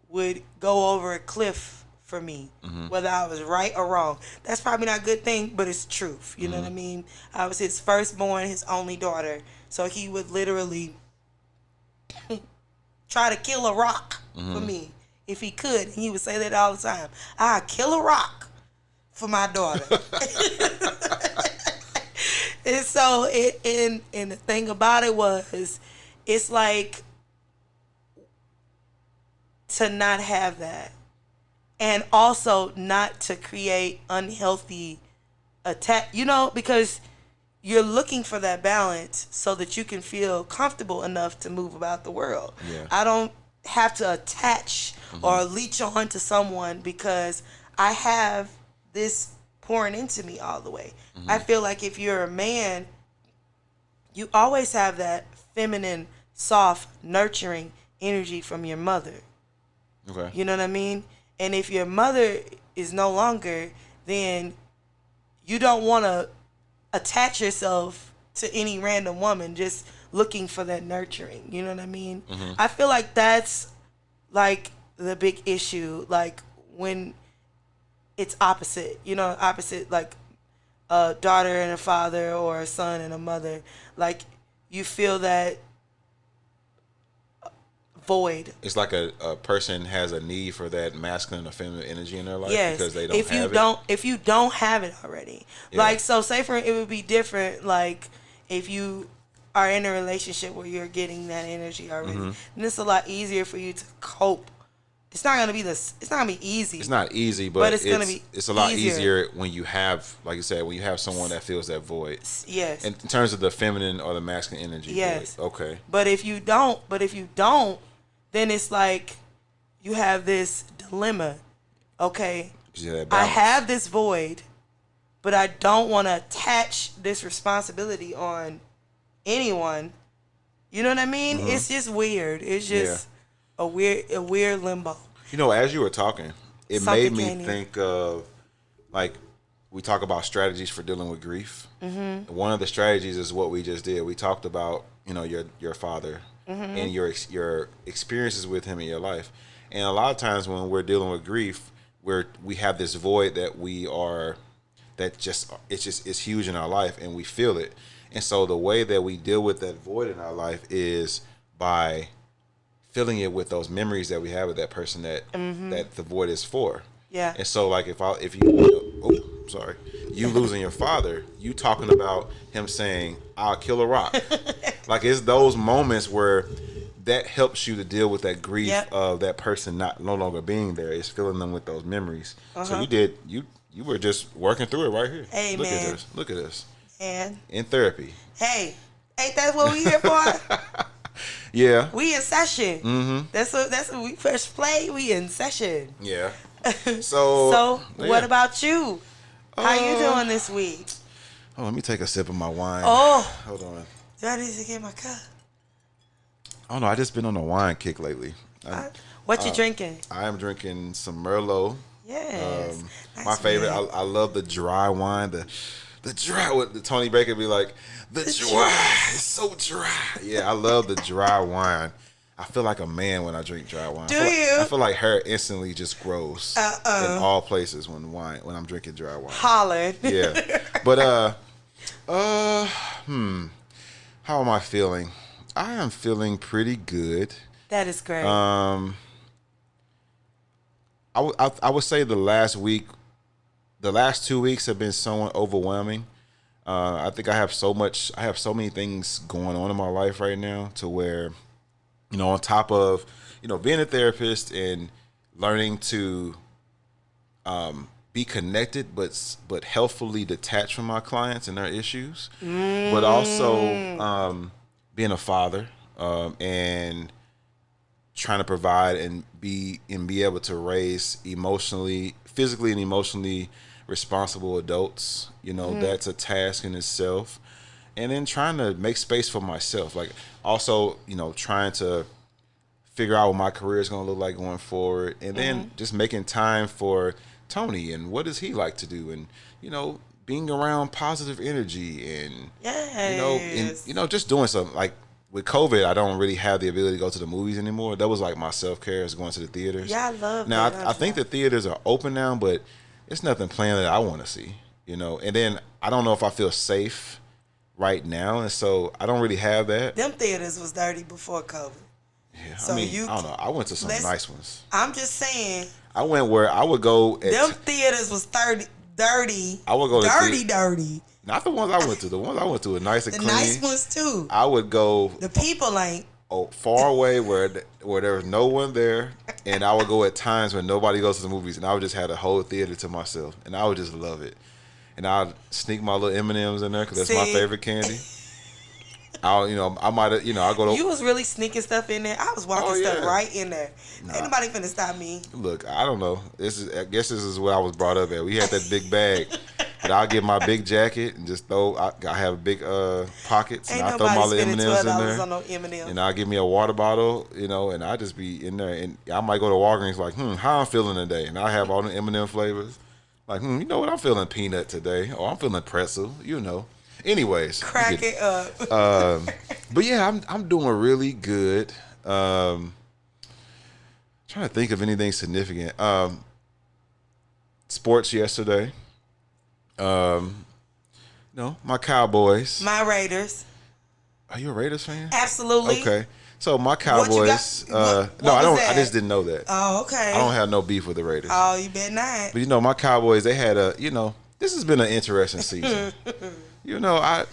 [SPEAKER 2] would go over a cliff for me, whether I was right or wrong. That's probably not a good thing, but it's truth. You know what I mean? I was his firstborn, his only daughter. So he would literally try to kill a rock for me if he could. And he would say that all the time. I'd kill a rock for my daughter. And so and the thing about it was, it's like to not have that, and also not to create unhealthy attack, because you're looking for that balance so that you can feel comfortable enough to move about the world. I don't have to attach or leech on to someone because I have this pouring into me all the way. I feel like if you're a man, you always have that feminine, soft, nurturing energy from your mother.
[SPEAKER 1] Okay.
[SPEAKER 2] You know what I mean? And if your mother is no longer, then you don't want to attach yourself to any random woman just looking for that nurturing. You know what I mean? I feel like that's like the big issue, like when it's opposite, opposite, like a daughter and a father or a son and a mother. Like, you feel that void. It's
[SPEAKER 1] like a person has a need for that masculine or feminine energy in their life because they don't
[SPEAKER 2] if you don't have it already. Like, so say it would be different, like if you are in a relationship where you're getting that energy already, then it's a lot easier for you to cope. It's not gonna be easy.
[SPEAKER 1] It's not easy, but it's gonna be. It's a lot
[SPEAKER 2] easier
[SPEAKER 1] when you have, like you said, when you have someone that feels that void.
[SPEAKER 2] Yes.
[SPEAKER 1] In terms of the feminine or the masculine energy.
[SPEAKER 2] Yes.
[SPEAKER 1] Void. Okay.
[SPEAKER 2] But if you don't, then it's like you have this dilemma. Okay. I have this void, but I don't want to attach this responsibility on anyone. You know what I mean? It's just weird. It's just a weird limbo.
[SPEAKER 1] As you were talking, it made me think of, like, we talk about strategies for dealing with grief. One of the strategies is what we just did. We talked about, your father and your experiences with him in your life. And a lot of times when we're dealing with grief, we have this void it's huge in our life, and we feel it. And so the way that we deal with that void in our life is by filling it with those memories that we have with that person that the void is for.
[SPEAKER 2] Yeah.
[SPEAKER 1] And so, like, if you losing your father, you talking about him saying, "I'll kill a rock." Like, it's those moments where that helps you to deal with that grief of that person no longer being there. It's filling them with those memories. So you were just working through it right here.
[SPEAKER 2] Hey, man.
[SPEAKER 1] Look at this.
[SPEAKER 2] And
[SPEAKER 1] in therapy.
[SPEAKER 2] Hey, ain't that what we here for?
[SPEAKER 1] Yeah.
[SPEAKER 2] We in session. That's what we first play. We in session.
[SPEAKER 1] Yeah. So
[SPEAKER 2] what about you? How you doing this week?
[SPEAKER 1] Oh, let me take a sip of my wine.
[SPEAKER 2] Oh,
[SPEAKER 1] Hold on.
[SPEAKER 2] do I need to get my cup?
[SPEAKER 1] I don't know. I just been on a wine kick lately.
[SPEAKER 2] What you drinking?
[SPEAKER 1] I am drinking some Merlot.
[SPEAKER 2] Yes. Nice
[SPEAKER 1] My favorite.
[SPEAKER 2] red.
[SPEAKER 1] I love the dry wine. The dry. What the Tony Baker be like? The dry. It's so dry. Yeah, I love the dry wine. I feel like a man when I drink dry wine. I feel like hair instantly just grows in all places when I'm drinking dry wine.
[SPEAKER 2] Hollering.
[SPEAKER 1] Yeah, but how am I feeling? I am feeling pretty good.
[SPEAKER 2] That is great.
[SPEAKER 1] I would say the last 2 weeks have been somewhat overwhelming. I think I have so many things going on in my life right now to where, on top of, being a therapist and learning to be connected, but healthfully detached from my clients and their issues, but also being a father and trying to provide and be able to raise physically and emotionally responsible adults. That's a task in itself. And then trying to make space for myself. Like also, trying to figure out what my career is going to look like going forward. And then just making time for Tony and what does he like to do. And, being around positive energy and, just doing something. Like with COVID, I don't really have the ability to go to the movies anymore. That was like my self-care is going to the theaters.
[SPEAKER 2] Yeah, I love
[SPEAKER 1] now,
[SPEAKER 2] that.
[SPEAKER 1] I think the theaters are open now, but it's nothing planned that I want to see, And then I don't know if I feel safe right now, and so I don't really have that.
[SPEAKER 2] Them theaters was dirty before COVID.
[SPEAKER 1] Yeah,
[SPEAKER 2] So
[SPEAKER 1] I don't know. I went to some nice ones.
[SPEAKER 2] I'm just saying.
[SPEAKER 1] I went where I would go.
[SPEAKER 2] Them theaters was dirty.
[SPEAKER 1] I would go to
[SPEAKER 2] dirty.
[SPEAKER 1] Not the ones I went to. The ones I went to were nice and
[SPEAKER 2] The
[SPEAKER 1] clean.
[SPEAKER 2] nice ones too.
[SPEAKER 1] I would go.
[SPEAKER 2] The people ain't.
[SPEAKER 1] Far away where there was no one there, and I would go at times when nobody goes to the movies, and I would just have the whole theater to myself, and I would just love it. And I'd sneak my little M&Ms in there because that's my favorite candy. I might have, I go to.
[SPEAKER 2] You was really sneaking stuff in there. I was walking stuff right in there. Ain't nobody finna stop me.
[SPEAKER 1] Look, I don't know. I guess this is what I was brought up at. We had that big bag, but I'll get my big jacket and just throw. I have big pockets, and I throw my little M&Ms in there.
[SPEAKER 2] On no M&Ms.
[SPEAKER 1] And I'll give me a water bottle, and I just be in there. And I might go to Walgreens like, how I'm feeling today, and I have all the M&M flavors. Like, you know what? I'm feeling peanut today, or I'm feeling pretzel. Anyways,
[SPEAKER 2] crack it up.
[SPEAKER 1] But yeah, I'm doing really good. Trying to think of anything significant. Sports yesterday. My Cowboys.
[SPEAKER 2] My Raiders.
[SPEAKER 1] Are you a Raiders fan?
[SPEAKER 2] Absolutely.
[SPEAKER 1] Okay. So my Cowboys.
[SPEAKER 2] What
[SPEAKER 1] I don't.
[SPEAKER 2] that?
[SPEAKER 1] I just didn't know that.
[SPEAKER 2] Oh, okay.
[SPEAKER 1] I don't have no beef with the Raiders.
[SPEAKER 2] Oh, you bet not.
[SPEAKER 1] But my Cowboys. They had a. This has been an interesting season. I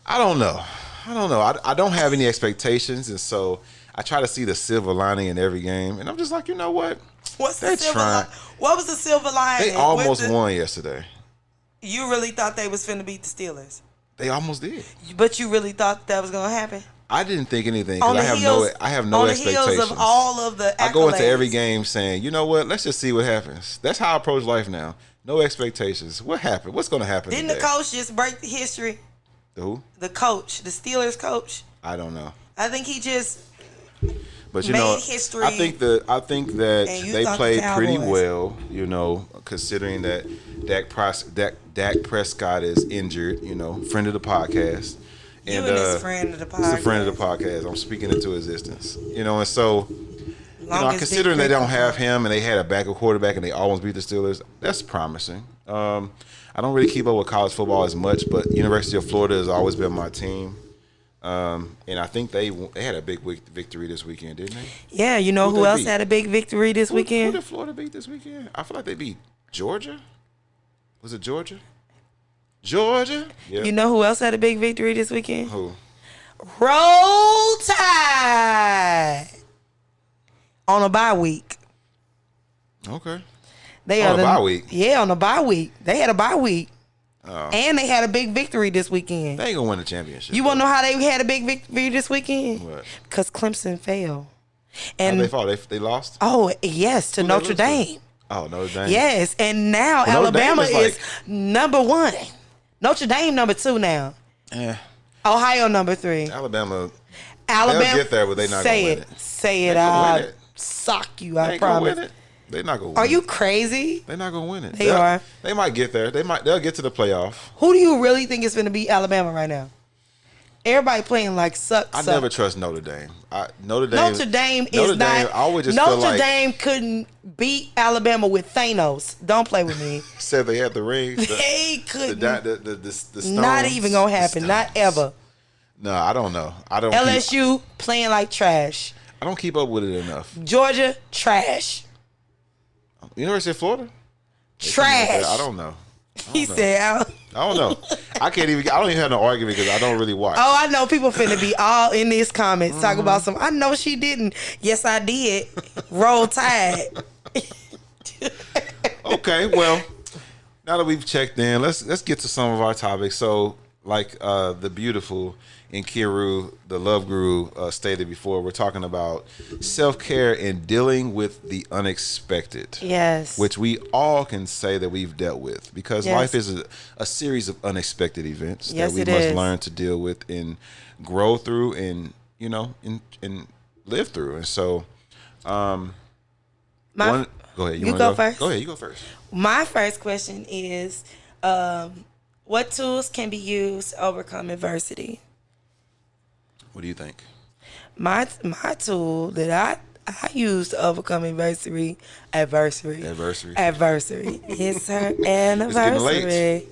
[SPEAKER 1] don't know. I don't have any expectations, and so I try to see the silver lining in every game. And I'm just like, you know what?
[SPEAKER 2] What's the silver lining? What was the silver lining?
[SPEAKER 1] They almost won yesterday.
[SPEAKER 2] You really thought they was finna beat the Steelers?
[SPEAKER 1] They almost did.
[SPEAKER 2] But you really thought that was gonna happen?
[SPEAKER 1] I didn't think anything because I have no expectations.
[SPEAKER 2] On the heels of all of the accolades.
[SPEAKER 1] I go into every game saying, you know what? Let's just see what happens. That's how I approach life now. No expectations. What happened? What's going to happen
[SPEAKER 2] Didn't
[SPEAKER 1] today?
[SPEAKER 2] the coach just break the history?
[SPEAKER 1] Who?
[SPEAKER 2] The coach, the Steelers coach.
[SPEAKER 1] I don't know.
[SPEAKER 2] I think he just
[SPEAKER 1] made
[SPEAKER 2] history.
[SPEAKER 1] I think that they played pretty well, considering that Dak Prescott is injured, friend of the podcast.
[SPEAKER 2] And his friend of the podcast.
[SPEAKER 1] He's a friend of the podcast. I'm speaking into existence. And so considering they don't have him and they had a backup quarterback and they almost beat the Steelers, that's promising. I don't really keep up with college football as much, but University of Florida has always been my team. And I think they had a big victory this weekend, didn't they?
[SPEAKER 2] Yeah, who else had a big victory this weekend?
[SPEAKER 1] Who did Florida beat this weekend? I feel like they beat Georgia. Was it Georgia? Georgia? Yeah.
[SPEAKER 2] You know who else had a big victory this weekend?
[SPEAKER 1] Who?
[SPEAKER 2] Roll Tide. On a bye week.
[SPEAKER 1] Okay.
[SPEAKER 2] On
[SPEAKER 1] a bye week?
[SPEAKER 2] Yeah, on a bye week. They had a bye week.
[SPEAKER 1] Oh.
[SPEAKER 2] And they had a big victory this weekend.
[SPEAKER 1] They ain't going to win the championship.
[SPEAKER 2] You want to know how they had a big victory this weekend?
[SPEAKER 1] What?
[SPEAKER 2] Because Clemson fell. And
[SPEAKER 1] how they fall? They lost?
[SPEAKER 2] Oh, yes, to Notre Dame.
[SPEAKER 1] Oh, Notre Dame.
[SPEAKER 2] Yes, and now
[SPEAKER 1] Well, Notre Dame
[SPEAKER 2] Alabama
[SPEAKER 1] is
[SPEAKER 2] is
[SPEAKER 1] like-
[SPEAKER 2] number 1. Notre Dame number 2 now.
[SPEAKER 1] Yeah.
[SPEAKER 2] Ohio number 3.
[SPEAKER 1] Alabama.
[SPEAKER 2] Alabama.
[SPEAKER 1] They'll get there, but they're not
[SPEAKER 2] say
[SPEAKER 1] gonna win it.
[SPEAKER 2] Say it.
[SPEAKER 1] They gonna win
[SPEAKER 2] I'll
[SPEAKER 1] it.
[SPEAKER 2] sock you.
[SPEAKER 1] They
[SPEAKER 2] I
[SPEAKER 1] ain't gonna
[SPEAKER 2] promise.
[SPEAKER 1] win it. They're not gonna win
[SPEAKER 2] Are
[SPEAKER 1] it.
[SPEAKER 2] you crazy?
[SPEAKER 1] They're not gonna win it.
[SPEAKER 2] They are.
[SPEAKER 1] They might get there. They'll get to the playoff.
[SPEAKER 2] Who do you really think is going to beat Alabama right now? Everybody playing like suck.
[SPEAKER 1] I never trust Notre Dame. Notre Dame
[SPEAKER 2] is not.
[SPEAKER 1] I always just feel
[SPEAKER 2] Notre
[SPEAKER 1] like
[SPEAKER 2] Dame couldn't beat Alabama with Thanos. Don't play with me.
[SPEAKER 1] said they had the rings.
[SPEAKER 2] They couldn't.
[SPEAKER 1] The stones,
[SPEAKER 2] Not even gonna happen. Not ever.
[SPEAKER 1] No, I don't know. I don't.
[SPEAKER 2] LSU playing like trash.
[SPEAKER 1] I don't keep up with it enough.
[SPEAKER 2] Georgia trash.
[SPEAKER 1] University of Florida.
[SPEAKER 2] Trash.
[SPEAKER 1] I don't know.
[SPEAKER 2] He said,
[SPEAKER 1] I don't know. I don't even have no argument because I don't really watch.
[SPEAKER 2] "Oh, I know people finna be all in these comments talking about some. I know she didn't. Yes, I did. Roll Tide."
[SPEAKER 1] Okay, well, now that we've checked in, let's get to some of our topics. So, like the beautiful Nkiru, the love guru, stated before, we're talking about self-care and dealing with the unexpected.
[SPEAKER 2] Yes.
[SPEAKER 1] Which we all can say that we've dealt with because
[SPEAKER 2] Yes.
[SPEAKER 1] life is a series of unexpected events
[SPEAKER 2] Yes,
[SPEAKER 1] that we
[SPEAKER 2] it
[SPEAKER 1] must
[SPEAKER 2] is.
[SPEAKER 1] learn to deal with and grow through and, and live through. And so, go ahead.
[SPEAKER 2] You go first?
[SPEAKER 1] Go ahead. You go first.
[SPEAKER 2] My first question is, what tools can be used to overcome adversity?
[SPEAKER 1] What do you think?
[SPEAKER 2] My tool that I use to overcome adversity. It's her anniversary.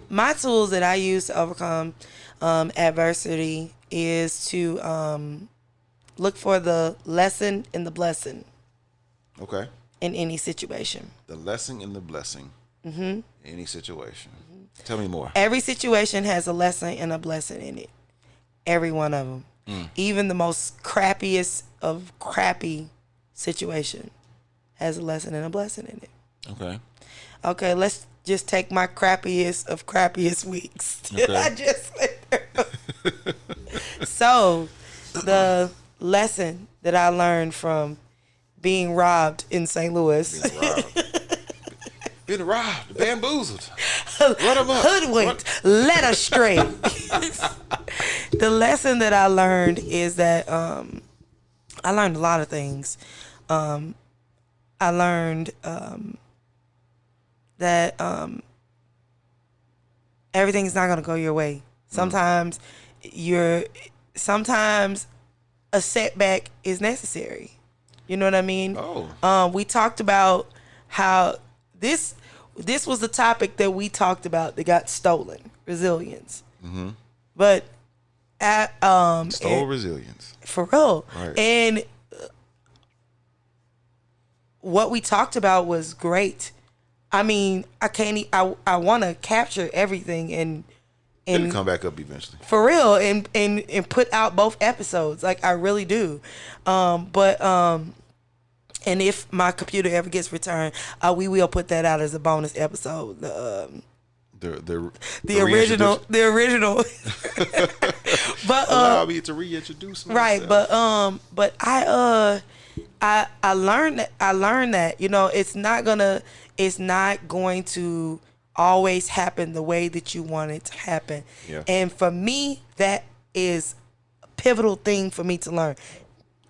[SPEAKER 2] My tools that I use to overcome adversity is to look for the lesson in the blessing.
[SPEAKER 1] Okay.
[SPEAKER 2] In any situation.
[SPEAKER 1] The lesson and the blessing. Mm-hmm. Any situation. Mm-hmm. Tell me more.
[SPEAKER 2] Every situation has a lesson and a blessing in it. Every one of them. Even the most crappiest of crappy situation has a lesson and a blessing in it.
[SPEAKER 1] Okay.
[SPEAKER 2] Okay, let's just take my crappiest of crappiest weeks.
[SPEAKER 1] Okay.
[SPEAKER 2] I just went through. So, the lesson that I learned from being robbed in St. Louis.
[SPEAKER 1] Been robbed, bamboozled, run them up,
[SPEAKER 2] hoodwinked, led astray. The lesson that I learned is that I learned a lot of things. I learned that everything's not gonna go your way. Sometimes sometimes a setback is necessary. You know what I mean?
[SPEAKER 1] Oh.
[SPEAKER 2] We talked about how this was the topic that we talked about that got stolen, resilience. Mm-hmm. But
[SPEAKER 1] resilience.
[SPEAKER 2] For real.
[SPEAKER 1] Right.
[SPEAKER 2] And what we talked about was great. I mean, I want to capture everything and
[SPEAKER 1] It'll come back up eventually.
[SPEAKER 2] For real, and put out both episodes. Like, I really do. And if my computer ever gets returned, we will put that out as a bonus episode. The original. But
[SPEAKER 1] allow me to reintroduce myself.
[SPEAKER 2] Right, but I learned that it's not going to always happen the way that you want it to happen.
[SPEAKER 1] Yeah.
[SPEAKER 2] And for me, that is a pivotal thing for me to learn.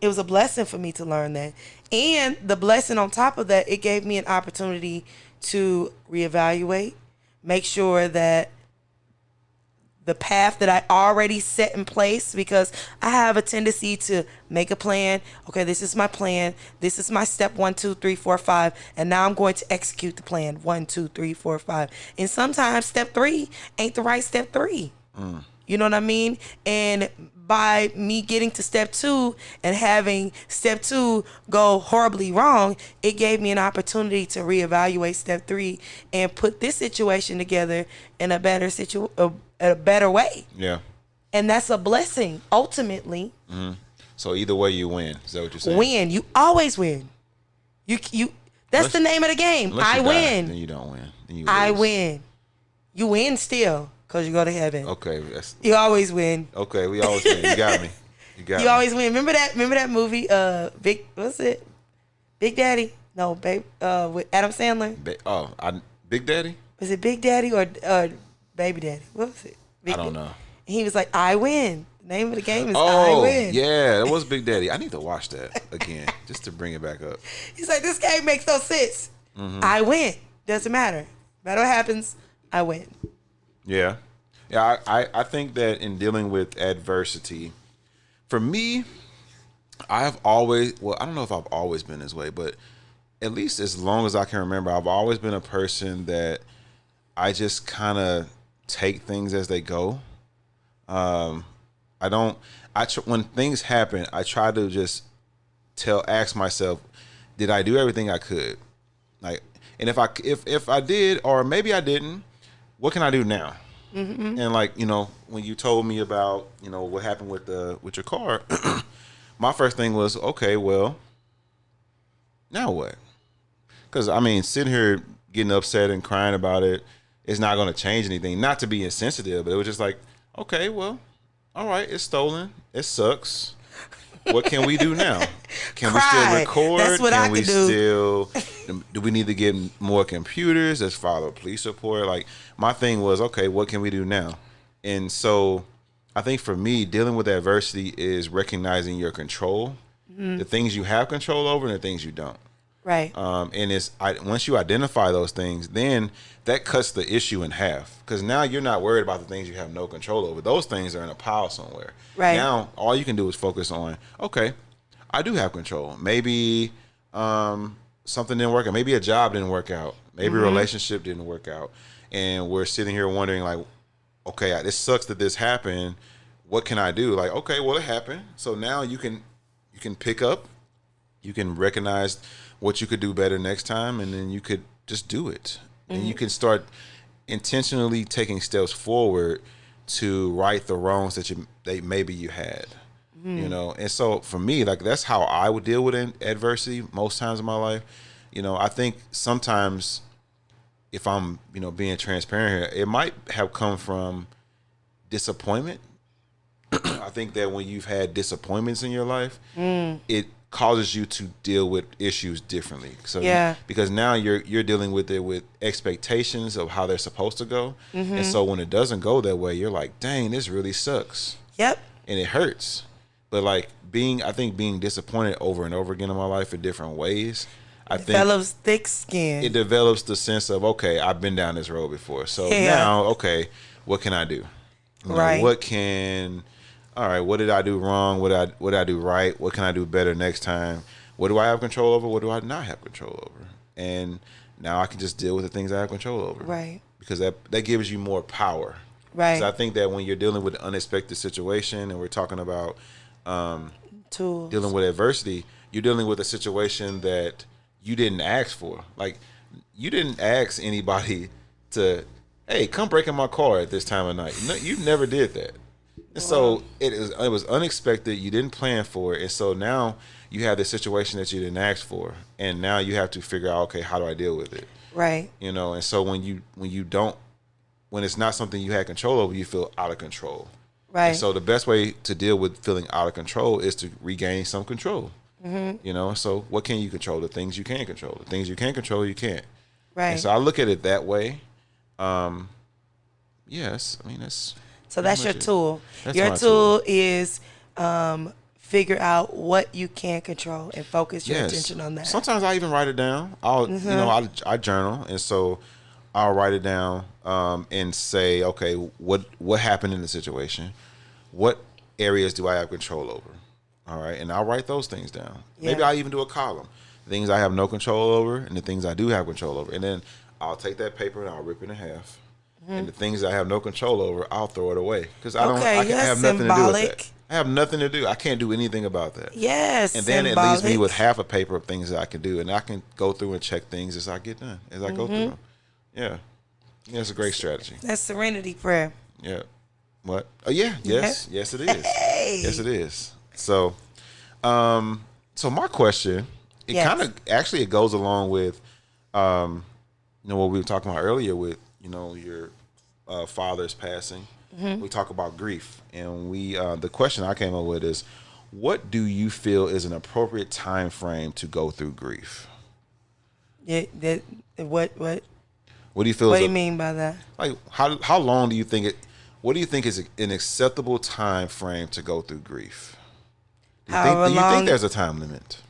[SPEAKER 2] It was a blessing for me to learn that. And the blessing on top of that, it gave me an opportunity to reevaluate, make sure that the path that I already set in place, because I have a tendency to make a plan. Okay, this is my plan. This is my step 1, 2, 3, 4, 5. And now I'm going to execute the plan 1, 2, 3, 4, 5. And sometimes step 3 ain't the right step 3. You know what I mean? And by me getting to step 2 and having step 2 go horribly wrong, it gave me an opportunity to reevaluate step 3 and put this situation together in a better way.
[SPEAKER 1] Yeah.
[SPEAKER 2] And that's a blessing, ultimately.
[SPEAKER 1] Mm-hmm. So either way, you win. Is that what you're saying?
[SPEAKER 2] Win. You always win. That's the name of the game. I win.
[SPEAKER 1] Then you don't win. Then you
[SPEAKER 2] I
[SPEAKER 1] lose.
[SPEAKER 2] win. You win still, because you go to heaven.
[SPEAKER 1] Okay.
[SPEAKER 2] You always win.
[SPEAKER 1] Okay, we always win. You got me.
[SPEAKER 2] You always win. Remember that movie? What's it? Big Daddy? No, babe. With Adam Sandler.
[SPEAKER 1] Big Daddy.
[SPEAKER 2] Was it Big Daddy or Baby Daddy? What was it?
[SPEAKER 1] I don't know.
[SPEAKER 2] He was like, I win. The name of the game is I
[SPEAKER 1] Oh,
[SPEAKER 2] win.
[SPEAKER 1] yeah, it was Big Daddy. I need to watch that again just to bring it back up.
[SPEAKER 2] He's like, this game makes no sense. I win. Doesn't matter. No matter what happens, I win.
[SPEAKER 1] Yeah. Yeah, I think that in dealing with adversity, for me, I don't know if I've always been this way, but at least as long as I can remember, I've always been a person that I just kind of take things as they go. When things happen, I try to just ask myself, did I do everything I could? Like, and if I did, or maybe I didn't, what can I do now? And like, when you told me about, what happened with your car, my first thing was, okay, well, now what? Because I mean, sitting here getting upset and crying about it is not going to change anything. Not to be insensitive, but it was just like, okay, well, all right, it's stolen. It sucks. What can we do now? Can we still record?
[SPEAKER 2] That's what I can do.
[SPEAKER 1] Do we need to get more computers? Let's file a police report. Like, my thing was, okay, what can we do now? And so I think for me, dealing with adversity is recognizing your control, the things you have control over and the things you don't.
[SPEAKER 2] Right.
[SPEAKER 1] And once you identify those things, then that cuts the issue in half. Because now you're not worried about the things you have no control over. Those things are in a pile somewhere.
[SPEAKER 2] Right.
[SPEAKER 1] Now, all you can do is focus on, okay, I do have control. Maybe something didn't work out. Maybe a job didn't work out. Maybe a relationship didn't work out. And we're sitting here wondering, like, okay, this sucks that this happened. What can I do? Like, okay, well, it happened. So now you can pick up. You can recognize what you could do better next time, and then you could just do it. And you can start intentionally taking steps forward to right the wrongs that maybe you had. And so for me, like, that's how I would deal with adversity most times in my life. I think sometimes, if I'm being transparent here, it might have come from disappointment. I think that when you've had disappointments in your life, it causes you to deal with issues differently. So because now you're dealing with it with expectations of how they're supposed to go. And so when it doesn't go that way, you're like, dang, this really sucks.
[SPEAKER 2] Yep.
[SPEAKER 1] And it hurts. But like I think being disappointed over and over again in my life in different ways, I think
[SPEAKER 2] develops thick skin.
[SPEAKER 1] It develops the sense of, okay, I've been down this road before. So now, okay, what can I do?
[SPEAKER 2] Right.
[SPEAKER 1] All right, what did I do wrong? What did I do right? What can I do better next time? What do I have control over? What do I not have control over? And now I can just deal with the things I have control over.
[SPEAKER 2] Right.
[SPEAKER 1] Because that gives you more power.
[SPEAKER 2] Right.
[SPEAKER 1] So I think that when you're dealing with an unexpected situation, and we're talking about dealing with adversity, you're dealing with a situation that you didn't ask for. Like, you didn't ask anybody to, hey, come break in my car at this time of night. No, you never did that. And so it was unexpected. You didn't plan for it. And so now you have this situation that you didn't ask for. And now you have to figure out, okay, how do I deal with it?
[SPEAKER 2] Right.
[SPEAKER 1] And so when it's not something you had control over, you feel out of control.
[SPEAKER 2] Right.
[SPEAKER 1] And so the best way to deal with feeling out of control is to regain some control. So what can you control? The things you can control. The things you can't control, you can't.
[SPEAKER 2] Right.
[SPEAKER 1] And so I look at it that way. Yes. I mean, that's...
[SPEAKER 2] So that's your tool.
[SPEAKER 1] That's
[SPEAKER 2] your
[SPEAKER 1] my
[SPEAKER 2] tool is figure out what you can control and focus your attention on that.
[SPEAKER 1] Sometimes I even write it down. I journal, and so I'll write it down and say, okay, what happened in the situation? What areas do I have control over? All right, and I'll write those things down. Yeah. Maybe I'll even do a column. Things I have no control over and the things I do have control over. And then I'll take that paper and I'll rip it in half. And the things I have no control over, I'll throw it away because I have nothing to do with that. I have nothing to do. I can't do anything about that.
[SPEAKER 2] Yes.
[SPEAKER 1] And then it leaves me with half a paper of things that I can do, and I can go through and check things as I get done, as I go through them. Yeah, it's a great strategy.
[SPEAKER 2] That's serenity prayer.
[SPEAKER 1] Yeah. What? Oh yeah. Yes. Yes, it is.
[SPEAKER 2] Hey.
[SPEAKER 1] Yes, it is. So, so my question, it kind of actually it goes along with, what we were talking about earlier with your father's passing. We talk about grief, and the question I came up with is, what do you feel is an appropriate time frame to go through grief?
[SPEAKER 2] Yeah, that what
[SPEAKER 1] What do you feel?
[SPEAKER 2] what do you mean by that?
[SPEAKER 1] Like how long do you think it? What do you think is an acceptable time frame to go through grief?
[SPEAKER 2] However
[SPEAKER 1] Do you think
[SPEAKER 2] long.
[SPEAKER 1] there's a time limit?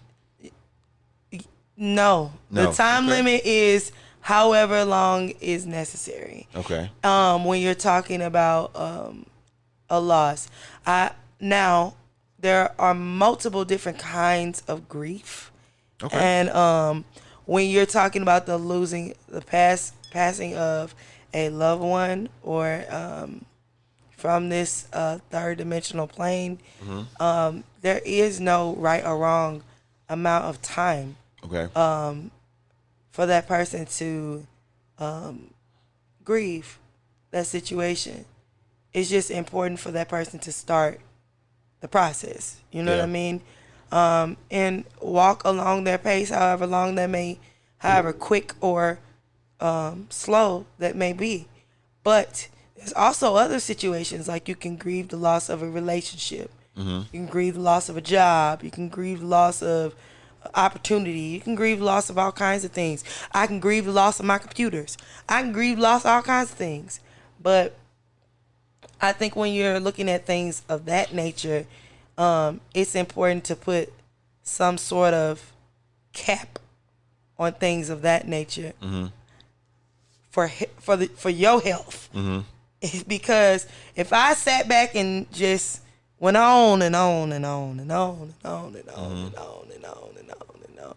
[SPEAKER 2] No, the
[SPEAKER 1] No.
[SPEAKER 2] time
[SPEAKER 1] Okay.
[SPEAKER 2] limit is however long is necessary.
[SPEAKER 1] Okay.
[SPEAKER 2] When you're talking about a loss, now there are multiple different kinds of grief,
[SPEAKER 1] Okay.
[SPEAKER 2] and when you're talking about the passing of a loved one or from this third dimensional plane, there is no right or wrong amount of time
[SPEAKER 1] Okay.
[SPEAKER 2] for that person to grieve that situation. It's just important for that person to start the process. You know
[SPEAKER 1] Yeah.
[SPEAKER 2] what I mean? And walk along their pace, however quick or slow that may be. But there's also other situations, like you can grieve the loss of a relationship. You can grieve the loss of a job. You can grieve the loss of opportunity. You can grieve the loss of all kinds of things. I can grieve the loss of my computers. I can grieve the loss of all kinds of things. But I think when you're looking at things of that nature, it's important to put some sort of cap on things of that nature for your health. Because if I sat back and just went on and on and on and on and on and on and on and on and on and on,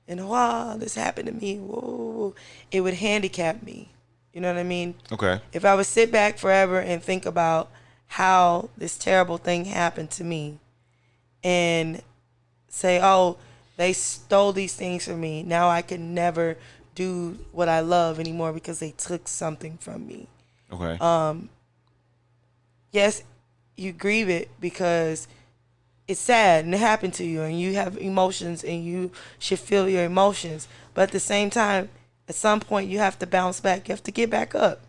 [SPEAKER 2] and wow, this happened to me, whoa, it would handicap me. You know what I mean?
[SPEAKER 1] Okay.
[SPEAKER 2] If I would sit back forever and think about how this terrible thing happened to me and say, oh, they stole these things from me, now I can never do what I love anymore because they took something from me.
[SPEAKER 1] Okay.
[SPEAKER 2] Yes, you grieve it because it's sad and it happened to you and you have emotions and you should feel your emotions. But at the same time, at some point you have to bounce back. You have to get back up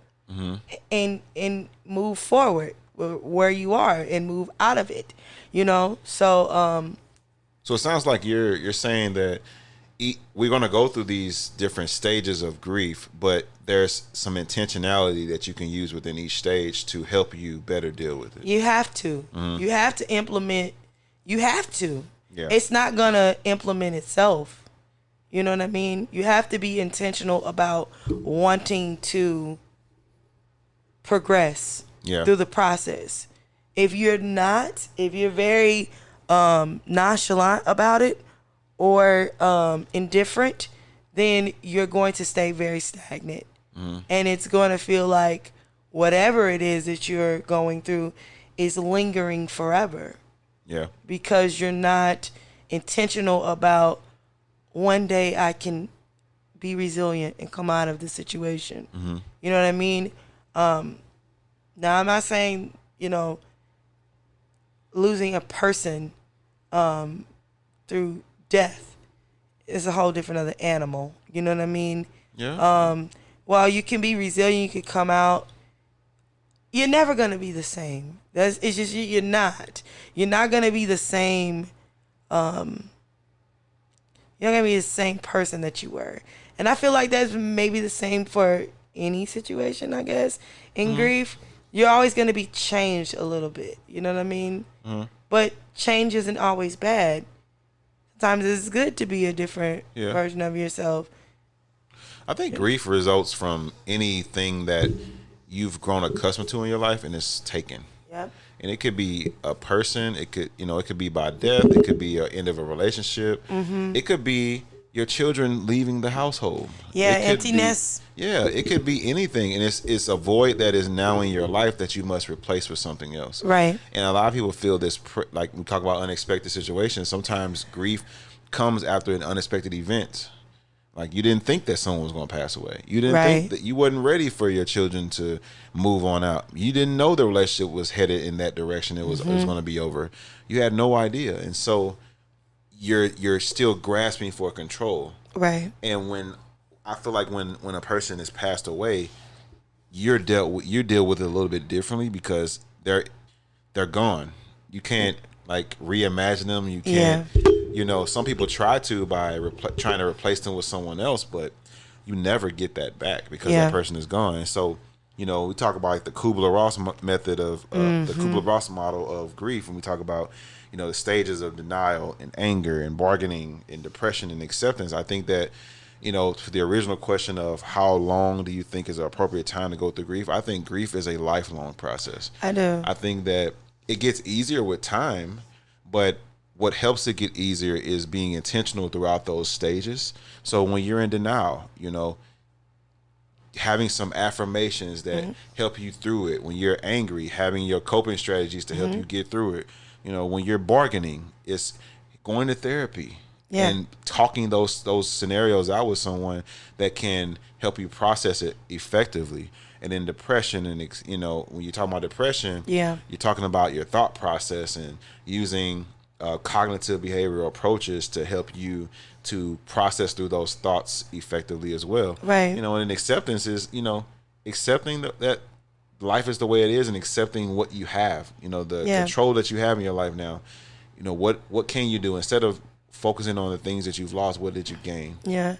[SPEAKER 2] and move forward where you are and move out of it, you know? So
[SPEAKER 1] So it sounds like you're saying that we're going to go through these different stages of grief, but there's some intentionality that you can use within each stage to help you better deal with it.
[SPEAKER 2] you have to. You have to implement. You have to.
[SPEAKER 1] Yeah.
[SPEAKER 2] It's not going to implement itself. You know what I mean? You have to be intentional about wanting to progress through the process. If you're not, if you're very nonchalant about it or indifferent, then you're going to stay very stagnant. And it's going to feel like whatever it is that you're going through is lingering forever.
[SPEAKER 1] Yeah.
[SPEAKER 2] Because you're not intentional about one day I can be resilient and come out of the situation. You know what I mean? Now, I'm not saying, losing a person through death is a whole different other animal. You know what I mean?
[SPEAKER 1] Yeah.
[SPEAKER 2] While you can be resilient, you can come out, you're never going to be the same. It's just, you're not. You're not going to be the same. You're not going to be the same person that you were. And I feel like that's maybe the same for any situation, I guess. In grief, you're always going to be changed a little bit. You know what I mean? But change isn't always bad. Sometimes it's good to be a different version of yourself.
[SPEAKER 1] I think grief results from anything that you've grown accustomed to in your life and it's taken.
[SPEAKER 2] Yep.
[SPEAKER 1] And it could be a person, it could be by death, it could be an end of a relationship, it could be your children leaving the household.
[SPEAKER 2] Yeah,
[SPEAKER 1] It could
[SPEAKER 2] emptiness.
[SPEAKER 1] it could be anything, and it's a void that is now in your life that you must replace with something else.
[SPEAKER 2] Right.
[SPEAKER 1] And a lot of people feel this, like we talk about unexpected situations. Sometimes grief comes after an unexpected event. Like you didn't think that someone was going to pass away. You didn't think that you wasn't ready for your children to move on out. You didn't know the relationship was headed in that direction. It was going to be over. You had no idea, and so you're still grasping for control.
[SPEAKER 2] Right.
[SPEAKER 1] And I feel like when a person is passed away, you deal with it a little bit differently because they're gone. You can't like reimagine them. You can't some people try to by trying to replace them with someone else, but you never get that back because that person is gone. And so, we talk about like the Kubler-Ross method of the Kubler-Ross model of grief, and we talk about, the stages of denial and anger and bargaining and depression and acceptance. I think that, to the original question of how long do you think is an appropriate time to go through grief, I think grief is a lifelong process.
[SPEAKER 2] I do.
[SPEAKER 1] I think that it gets easier with time, but what helps it get easier is being intentional throughout those stages. So when you're in denial, having some affirmations that help you through it. When you're angry, having your coping strategies to help you get through it. When you're bargaining, it's going to therapy and talking those scenarios out with someone that can help you process it effectively. And then depression, and when you're talking about depression, you're talking about your thought process and using cognitive behavioral approaches to help you to process through those thoughts effectively as well.
[SPEAKER 2] Right.
[SPEAKER 1] And acceptance is, accepting that life is the way it is and accepting what you have, the control that you have in your life now. What can you do instead of focusing on the things that you've lost? What did you gain?
[SPEAKER 2] Yeah.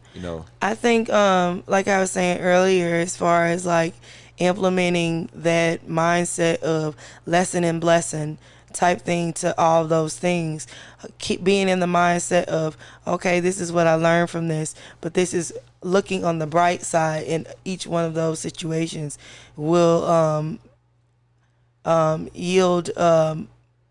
[SPEAKER 2] I think, like I was saying earlier, as far as like implementing that mindset of lesson and blessing type thing to all those things, keep being in the mindset of, okay, this is what I learned from this, but this is looking on the bright side in each one of those situations will yield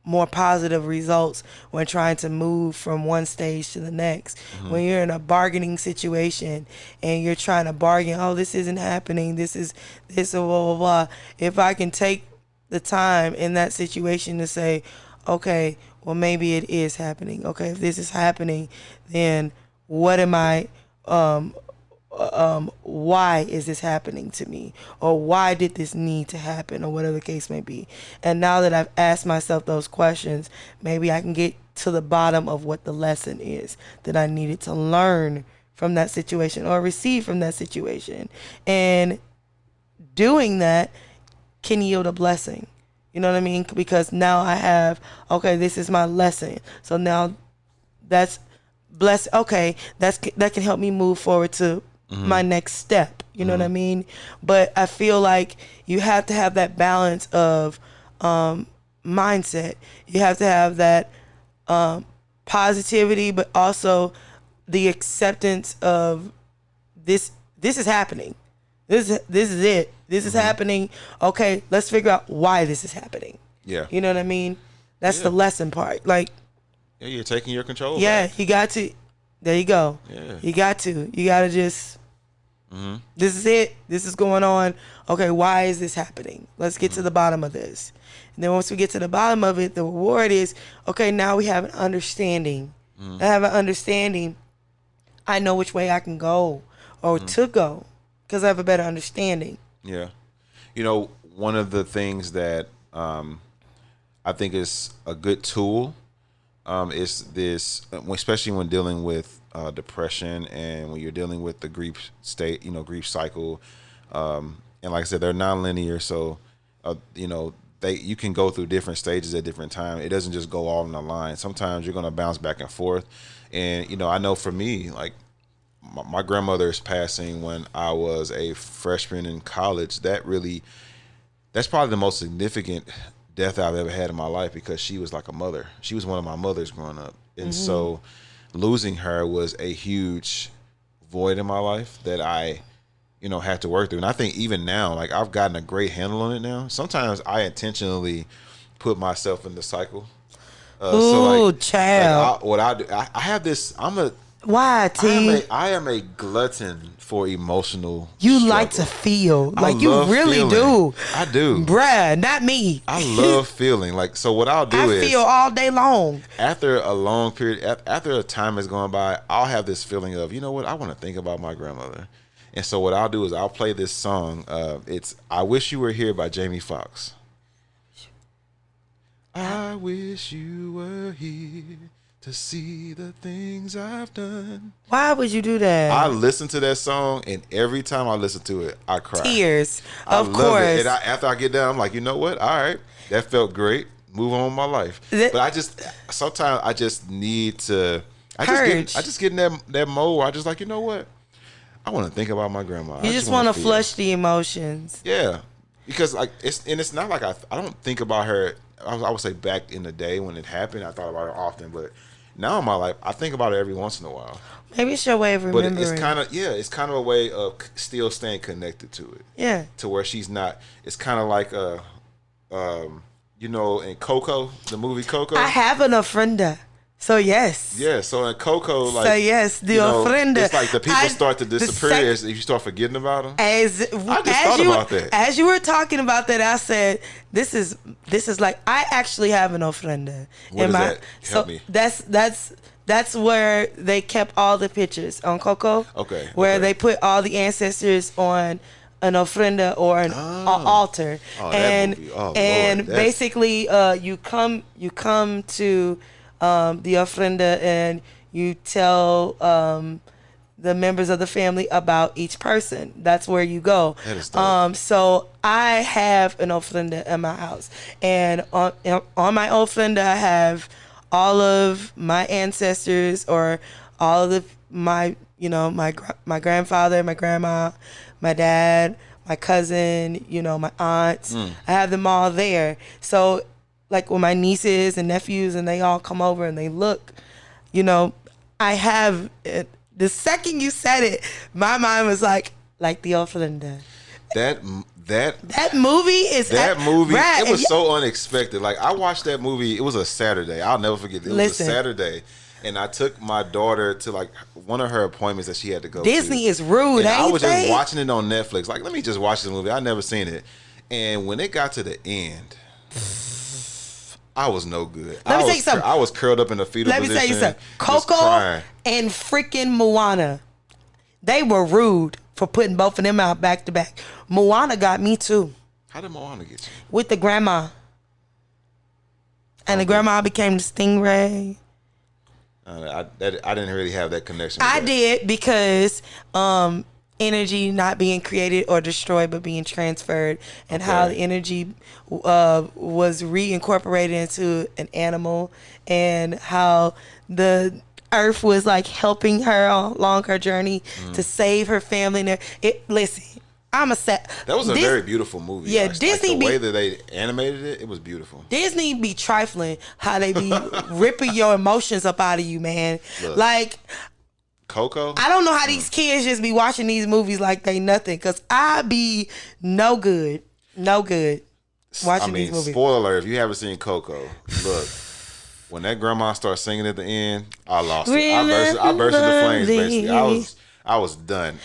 [SPEAKER 2] more positive results when trying to move from one stage to the next. When you're in a bargaining situation and you're trying to bargain, oh, this isn't happening, this is this, blah, blah, blah. If I can take the time in that situation to say, okay, well, maybe it is happening. Okay, if this is happening, then what am I, why is this happening to me? Or why did this need to happen? Or whatever the case may be. And now that I've asked myself those questions, maybe I can get to the bottom of what the lesson is that I needed to learn from that situation or receive from that situation. And doing that can yield a blessing. You know what I mean? Because now I have, okay, this is my lesson. So now that's blessed. Okay, that can help me move forward to my next step. You know what I mean? But I feel like you have to have that balance of mindset. You have to have that positivity, but also the acceptance of this is happening. This is it. This is happening. Okay, let's figure out why this is happening.
[SPEAKER 1] Yeah.
[SPEAKER 2] You know what I mean? That's the lesson part. Like,
[SPEAKER 1] yeah, you're taking your control
[SPEAKER 2] back. You got to. There you go.
[SPEAKER 1] Yeah.
[SPEAKER 2] You got to. You got to just, this is it. This is going on. Okay, why is this happening? Let's get to the bottom of this. And then once we get to the bottom of it, the reward is, okay, now we have an understanding. I have an understanding. I know which way I can go or to go because I have a better understanding.
[SPEAKER 1] Yeah. One of the things that I think is a good tool is this, especially when dealing with depression and when you're dealing with the grief state, grief cycle. And like I said, they're nonlinear. So, you can go through different stages at different times. It doesn't just go all in a line. Sometimes you're going to bounce back and forth. And, I know for me, like, my grandmother's passing when I was a freshman in college. That's probably the most significant death I've ever had in my life because she was like a mother. She was one of my mothers growing up. And so losing her was a huge void in my life that I, had to work through. And I think even now, like, I've gotten a great handle on it now. Sometimes I intentionally put myself in the cycle.
[SPEAKER 2] Child.
[SPEAKER 1] What I do, I have this,
[SPEAKER 2] why, T?
[SPEAKER 1] I am a glutton for emotional
[SPEAKER 2] You
[SPEAKER 1] struggle.
[SPEAKER 2] like to feel. Like, you really
[SPEAKER 1] feeling.
[SPEAKER 2] do.
[SPEAKER 1] I do.
[SPEAKER 2] Bruh, not me.
[SPEAKER 1] I love feeling. Like, so what I'll do
[SPEAKER 2] I feel all day long.
[SPEAKER 1] After a long period, after a time has gone by, I'll have this feeling of, you know what, I want to think about my grandmother. And so what I'll do is I'll play this song. It's I Wish You Were Here by Jamie Foxx. I wish you were here to see the things I've done.
[SPEAKER 2] Why would you do that?
[SPEAKER 1] I listen to that song, and every time I listen to it, I cry.
[SPEAKER 2] Tears,
[SPEAKER 1] of course. It. And after I get done, I'm like, you know what? All right, that felt great. Move on with my life. But sometimes I just need to
[SPEAKER 2] Purge.
[SPEAKER 1] I just get in that mode where I just like, you know what? I want to think about my grandma.
[SPEAKER 2] You just want to flush the emotions.
[SPEAKER 1] Yeah, because like it's not like I don't think about her. I would say back in the day when it happened, I thought about her often, but now in my life, I think about it every once in a while.
[SPEAKER 2] Maybe it's your way of remembering.
[SPEAKER 1] But it's kind of a way of still staying connected to it.
[SPEAKER 2] Yeah.
[SPEAKER 1] To where she's not. It's kind of like you know, in Coco, the movie Coco.
[SPEAKER 2] I have an ofrenda. So yes.
[SPEAKER 1] Yeah, so in Coco, like,
[SPEAKER 2] so yes, the ofrenda.
[SPEAKER 1] It's like the people start to disappear as you start forgetting about them. I just thought about that.
[SPEAKER 2] As you were talking about that, I said, this is like, I actually have an ofrenda.
[SPEAKER 1] What is that? Help me.
[SPEAKER 2] That's where they kept all the pictures on Coco.
[SPEAKER 1] Okay.
[SPEAKER 2] Where they put all the ancestors on an ofrenda or an altar.
[SPEAKER 1] Oh,
[SPEAKER 2] and
[SPEAKER 1] that movie. Oh,
[SPEAKER 2] and
[SPEAKER 1] Lord,
[SPEAKER 2] basically you come to the ofrenda and you tell the members of the family about each person. That's where you go.
[SPEAKER 1] That is dope.
[SPEAKER 2] So I have an ofrenda in my house, and on my ofrenda I have all of my ancestors, or all of my my grandfather, my grandma, my dad, my cousin, my aunts. I have them all there. So like when my nieces and nephews and they all come over and they look, I have it. The second you said it, my mind was like the ofrenda.
[SPEAKER 1] That movie is
[SPEAKER 2] Brad,
[SPEAKER 1] it was so unexpected. Like, I watched that movie. It was a Saturday. I'll never forget it. It was a Saturday, and I took my daughter to like one of her appointments that she had to go
[SPEAKER 2] Disney
[SPEAKER 1] to.
[SPEAKER 2] is rude.
[SPEAKER 1] And I was just watching it on Netflix. Like, let me just watch this movie. I never seen it. And when it got to the end, I was no good.
[SPEAKER 2] Let me tell you something.
[SPEAKER 1] I was curled up in a fetal position.
[SPEAKER 2] Let me tell you something. Coco and freaking Moana, they were rude for putting both of them out back to back. Moana got me too.
[SPEAKER 1] How did Moana get you?
[SPEAKER 2] With the grandma. And the grandma became the stingray.
[SPEAKER 1] I didn't really have that connection with that.
[SPEAKER 2] Did, because energy not being created or destroyed but being transferred, and how the energy was reincorporated into an animal, and how the earth was like helping her along her journey to save her family. Listen, that was
[SPEAKER 1] a very beautiful movie.
[SPEAKER 2] Yeah,
[SPEAKER 1] like,
[SPEAKER 2] Disney
[SPEAKER 1] the way that they animated it was beautiful.
[SPEAKER 2] Disney be trifling how they be ripping your emotions up out of you, man.
[SPEAKER 1] Look,
[SPEAKER 2] like
[SPEAKER 1] Coco.
[SPEAKER 2] I don't know how these kids just be watching these movies like they nothing, because I be no good watching these movies.
[SPEAKER 1] Spoiler alert, if you haven't seen Coco, look, when that grandma starts singing at the end, I lost it. I burst into flames, basically. I was done.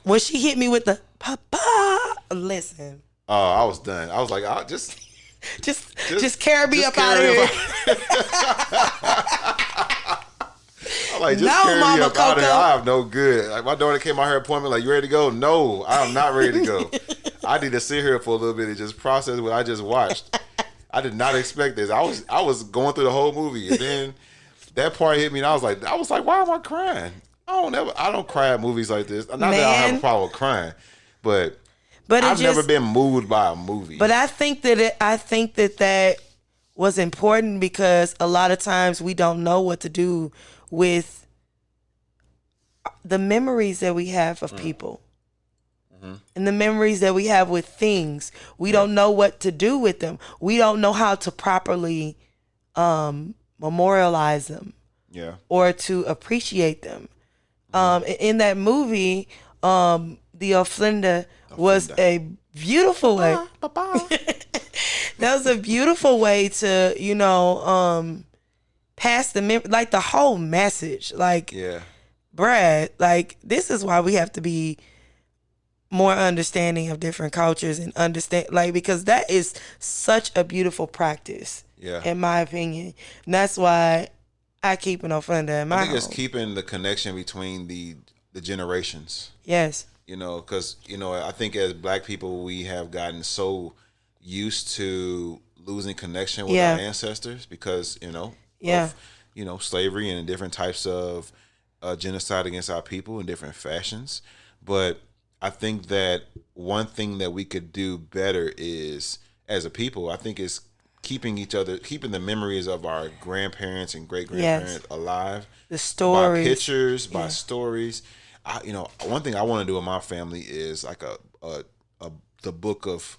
[SPEAKER 2] When she hit me with the papa, listen.
[SPEAKER 1] Oh, I was done. I was like, just
[SPEAKER 2] carry me up out of here.
[SPEAKER 1] I'm like, just carry me up out of here. I have no good. Like, my daughter came out her appointment like, you ready to go? No, I'm not ready to go. I need to sit here for a little bit and just process what I just watched. I did not expect this. I was going through the whole movie, and then that part hit me, and I was like, why am I crying? I don't cry at movies like this. Not that I don't have a problem with crying, but I've never been moved by a movie.
[SPEAKER 2] But I think that was important, because a lot of times we don't know what to do with the memories that we have of people. And the memories that we have with things. We don't know what to do with them. We don't know how to properly memorialize them.
[SPEAKER 1] Yeah. Or
[SPEAKER 2] to appreciate them. In that movie, the ofrenda was a beautiful way. That was a beautiful way to, pass like the whole message. Like,
[SPEAKER 1] yeah,
[SPEAKER 2] Brad, like, this is why we have to be more understanding of different cultures, and understand, like, because that is such a beautiful practice.
[SPEAKER 1] Yeah. In
[SPEAKER 2] my opinion. And that's why I keep an ofrenda in my home. I think
[SPEAKER 1] it's keeping the connection between the generations.
[SPEAKER 2] Yes.
[SPEAKER 1] Because, I think as Black people, we have gotten so used to losing connection with our ancestors because, of, slavery and different types of genocide against our people in different fashions. But I think that one thing that we could do better is, as a people, I think is keeping the memories of our grandparents and great grandparents alive.
[SPEAKER 2] The stories,
[SPEAKER 1] by pictures, by stories. One thing I want to do in my family is like the book of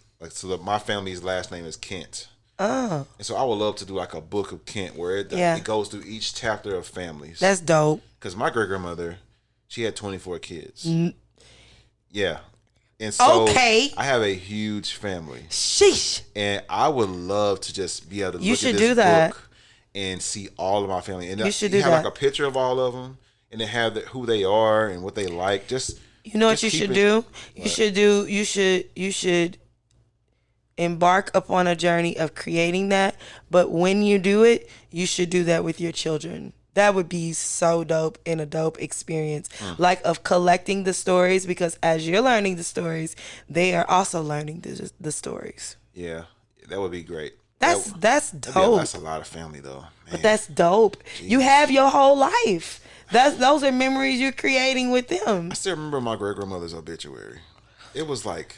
[SPEAKER 1] my family's last name is Kent. Oh. And so I would love to do like a book of Kent where it goes through each chapter of families.
[SPEAKER 2] That's dope.
[SPEAKER 1] Because my great grandmother, she had 24 kids. Yeah. And so I have a huge family.
[SPEAKER 2] Sheesh.
[SPEAKER 1] And I would love to just be able to look at this book and see all of my family. And
[SPEAKER 2] you should do
[SPEAKER 1] have like a picture of all of them, and then have who they are and what they like.
[SPEAKER 2] What you should do? You should embark upon a journey of creating that. But when you do it, you should do that with your children. That would be so dope and a dope experience, like of collecting the stories, because as you're learning the stories, they are also learning the stories.
[SPEAKER 1] Yeah, that would be great.
[SPEAKER 2] That's dope.
[SPEAKER 1] That's a lot of family though. Man.
[SPEAKER 2] But that's dope. Jeez. You have your whole life. Those are memories you're creating with them.
[SPEAKER 1] I still remember my great grandmother's obituary. It was like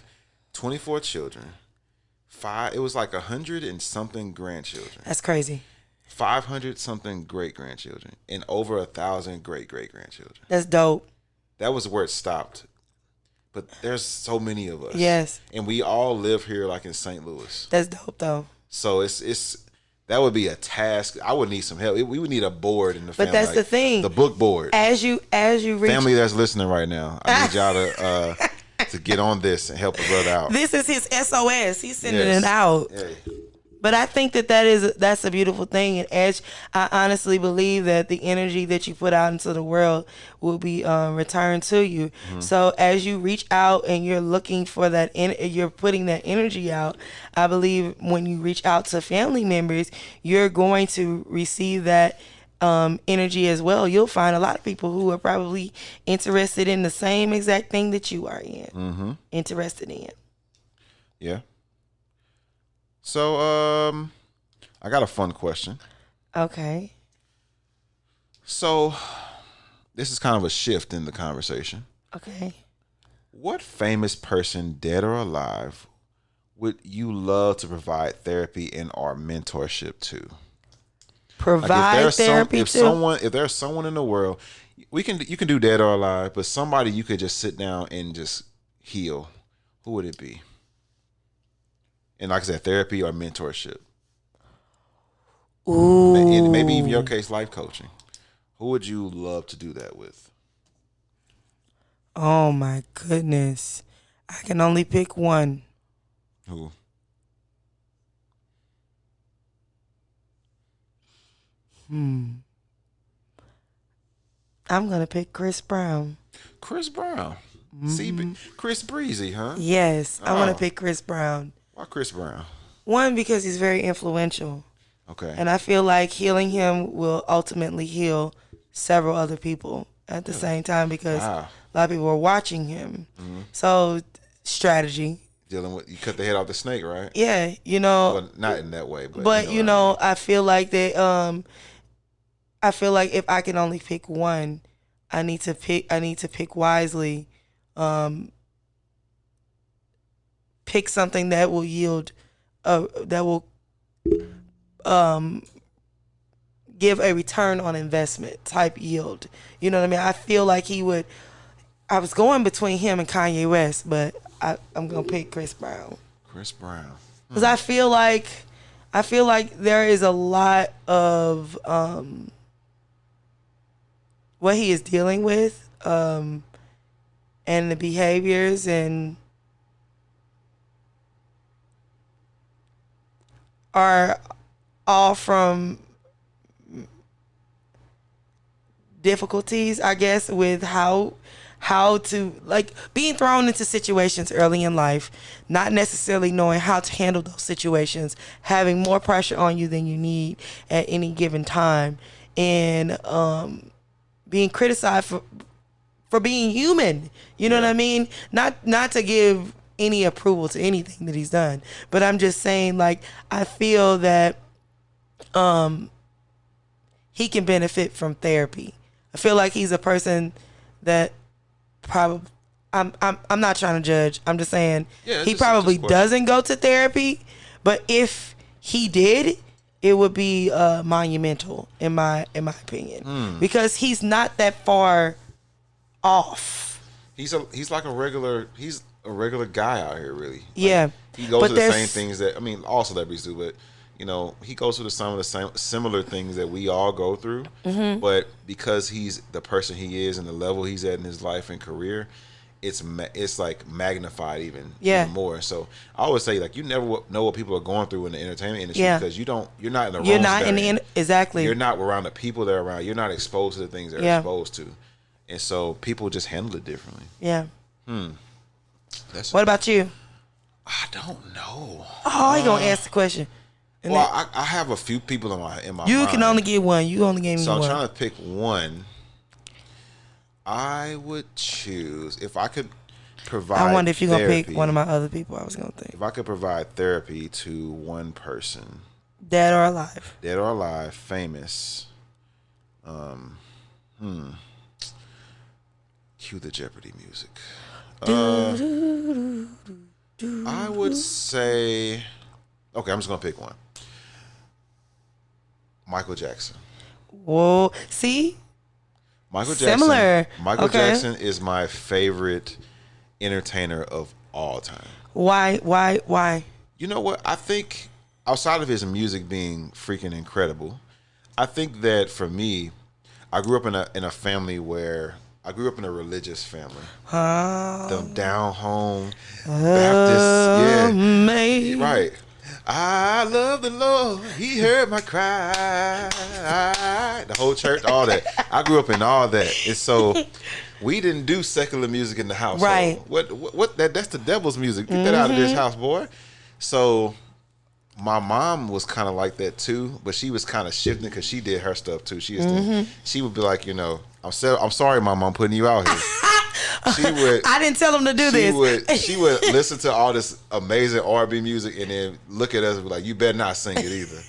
[SPEAKER 1] 24 children, it was like 100 and something grandchildren.
[SPEAKER 2] That's crazy.
[SPEAKER 1] 500 something great grandchildren and over 1,000 great grandchildren.
[SPEAKER 2] That's dope.
[SPEAKER 1] That was where it stopped. But there's so many of us.
[SPEAKER 2] Yes.
[SPEAKER 1] And we all live here like in St. Louis.
[SPEAKER 2] That's dope though.
[SPEAKER 1] So it's that would be a task. I would need some help. We would need a board in the family.
[SPEAKER 2] But that's the thing.
[SPEAKER 1] The book board.
[SPEAKER 2] As you reach
[SPEAKER 1] family that's listening right now, I need y'all to get on this and help a brother out.
[SPEAKER 2] This is his SOS. He's sending it out. Yeah. But I think that's a beautiful thing. And as I honestly believe that the energy that you put out into the world will be returned to you. Mm-hmm. So as you reach out and you're looking for that, you're putting that energy out. I believe when you reach out to family members, you're going to receive that energy as well. You'll find a lot of people who are probably interested in the same exact thing that you are interested in.
[SPEAKER 1] Yeah. So, I got a fun question.
[SPEAKER 2] Okay.
[SPEAKER 1] So, this is kind of a shift in the conversation.
[SPEAKER 2] Okay.
[SPEAKER 1] What famous person, dead or alive, would you love to provide therapy and or mentorship to?
[SPEAKER 2] Provide therapy to?
[SPEAKER 1] If there's someone in the world, you can do dead or alive, but somebody you could just sit down and just heal. Who would it be? And like I said, therapy or mentorship.
[SPEAKER 2] Ooh.
[SPEAKER 1] And maybe even your case, life coaching. Who would you love to do that with?
[SPEAKER 2] Oh my goodness. I can only pick one.
[SPEAKER 1] Who?
[SPEAKER 2] I'm going to pick Chris Brown.
[SPEAKER 1] Chris Brown? Mm-hmm. Chris Breezy, huh?
[SPEAKER 2] Yes, I want to pick Chris Brown.
[SPEAKER 1] Why Chris Brown?
[SPEAKER 2] One, because he's very influential.
[SPEAKER 1] Okay.
[SPEAKER 2] And I feel like healing him will ultimately heal several other people at the same time, because a lot of people are watching him. Mm-hmm. So, strategy.
[SPEAKER 1] You cut the head off the snake, right?
[SPEAKER 2] Yeah,
[SPEAKER 1] Well, not in that way, but
[SPEAKER 2] I feel like that. I feel like if I can only pick one, I need to pick wisely. Pick something that will yield, that will give a return on investment type yield. You know what I mean? I feel like he would. I was going between him and Kanye West, but I'm gonna pick Chris Brown.
[SPEAKER 1] Chris Brown,
[SPEAKER 2] because I feel like there is a lot of what he is dealing with, and the behaviors and are all from difficulties, I guess, with how to, like, being thrown into situations early in life, not necessarily knowing how to handle those situations, having more pressure on you than you need at any given time, and being criticized for being human. You know what I mean? Not to give any approval to anything that he's done, but I'm just saying, like, I feel that he can benefit from therapy. I feel like he's a person that probably, I'm not trying to judge. I'm just saying he probably doesn't go to therapy, but if he did, it would be monumental in my opinion, because he's not that far off.
[SPEAKER 1] He's like a regular guy out here, really. Like,
[SPEAKER 2] Yeah,
[SPEAKER 1] he goes
[SPEAKER 2] but
[SPEAKER 1] through the same things that all celebrities do, but he goes through some of the same similar things that we all go through. But because he's the person he is and the level he's at in his life and career, it's like magnified even more. So I always say, like, you never know what people are going through in the entertainment industry, because you're not in the
[SPEAKER 2] you're not in the exactly.
[SPEAKER 1] You're not around the people that are around. You're not exposed to the things they're exposed to, and so people just handle it differently.
[SPEAKER 2] Yeah. What about you?
[SPEAKER 1] I don't know.
[SPEAKER 2] Oh, you gonna ask the question? And
[SPEAKER 1] well, I have a few people in my
[SPEAKER 2] you
[SPEAKER 1] mind.
[SPEAKER 2] can only get one. You only gave me
[SPEAKER 1] one.
[SPEAKER 2] one.
[SPEAKER 1] So I'm trying to pick one. I would choose if I could provide.
[SPEAKER 2] I wonder if you're gonna
[SPEAKER 1] therapy,
[SPEAKER 2] pick one of my other people. I was gonna think.
[SPEAKER 1] If I could provide therapy to one person,
[SPEAKER 2] dead or alive,
[SPEAKER 1] famous. Cue the Jeopardy music. I would say, okay, I'm just gonna pick one. Michael Jackson.
[SPEAKER 2] Whoa, see?
[SPEAKER 1] Michael
[SPEAKER 2] Similar.
[SPEAKER 1] Jackson. Michael Jackson is my favorite entertainer of all time.
[SPEAKER 2] Why?
[SPEAKER 1] You know what? I think outside of his music being freaking incredible, I think that for me, I grew up in a family where I grew up in a religious family. The down home Baptist, right. I love the Lord. He heard my cry. The whole church, all that. I grew up in all that. And so we didn't do secular music in the house.
[SPEAKER 2] Right.
[SPEAKER 1] So what that's the devil's music. Get that out of this house, boy. So my mom was kind of like that too, but she was kind of shifting because she did her stuff too. She would be like, I'm sorry, Mom, I'm putting you out here. She would.
[SPEAKER 2] I didn't tell him to do this.
[SPEAKER 1] She would listen to all this amazing R&B music and then look at us and be like, "You better not sing it either."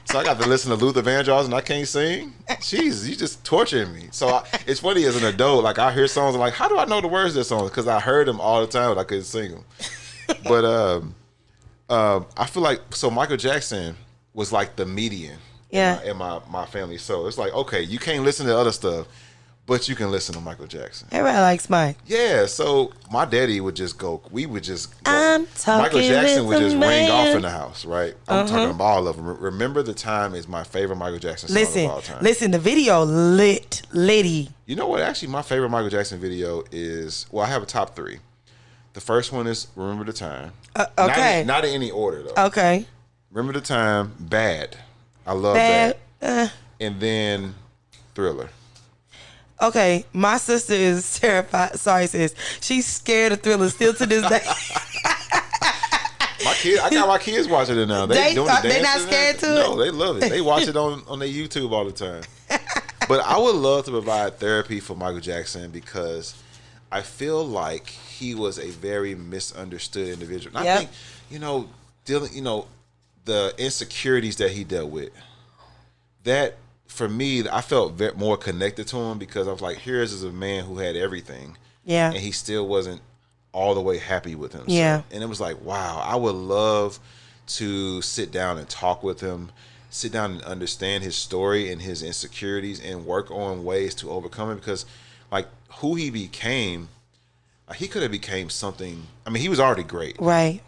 [SPEAKER 1] So I got to listen to Luther Vandross and I can't sing. Jeez, you just torturing me. So it's funny as an adult, like I hear songs, I'm like, how do I know the words of this song? Because I heard them all the time, but I couldn't sing them. But I feel like Michael Jackson was like the median in my family. So it's like, okay, you can't listen to other stuff, but you can listen to Michael Jackson.
[SPEAKER 2] Everybody likes Mike.
[SPEAKER 1] Yeah, so my daddy would just go. We would just go.
[SPEAKER 2] I'm talking
[SPEAKER 1] Michael Jackson would just ring off in
[SPEAKER 2] man.
[SPEAKER 1] the house, right? I'm talking about all of them. Remember the Time is my favorite Michael Jackson song of all time.
[SPEAKER 2] Listen, the video litty.
[SPEAKER 1] You know what? Actually, my favorite Michael Jackson video is, I have a top 3. The first one is Remember the Time.
[SPEAKER 2] Okay.
[SPEAKER 1] Not in any order, though.
[SPEAKER 2] Okay.
[SPEAKER 1] Remember the Time, Bad. I love Bad. And then Thriller.
[SPEAKER 2] Okay, my sister is terrified. Sorry, sis. She's scared of Thriller still to this day.
[SPEAKER 1] I got my kids watching it now. They not
[SPEAKER 2] scared to it?
[SPEAKER 1] No, they love it. They watch it on their YouTube all the time. But I would love to provide therapy for Michael Jackson because I feel like he was a very misunderstood individual. And I think, the insecurities that he dealt with, that for me, I felt more connected to him because I was like, here's a man who had everything. Yeah. And he still wasn't all the way happy with himself. Yeah. And it was like, wow, I would love to sit down and talk with him, sit down and understand his story and his insecurities and work on ways to overcome it because, like, who he became, he could have became something. I mean, he was already great. Right.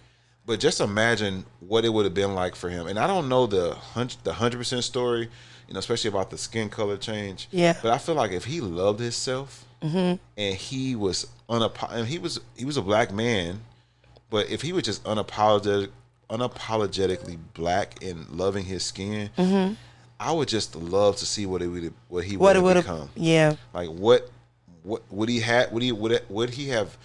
[SPEAKER 1] But just imagine what it would have been like for him. And I don't know the 100% story, especially about the skin color change. Yeah. But I feel like if he loved himself and he was he was a black man, but if he was just unapologetically black and loving his skin, I would just love to see what he would have become. Yeah. Like what would he he have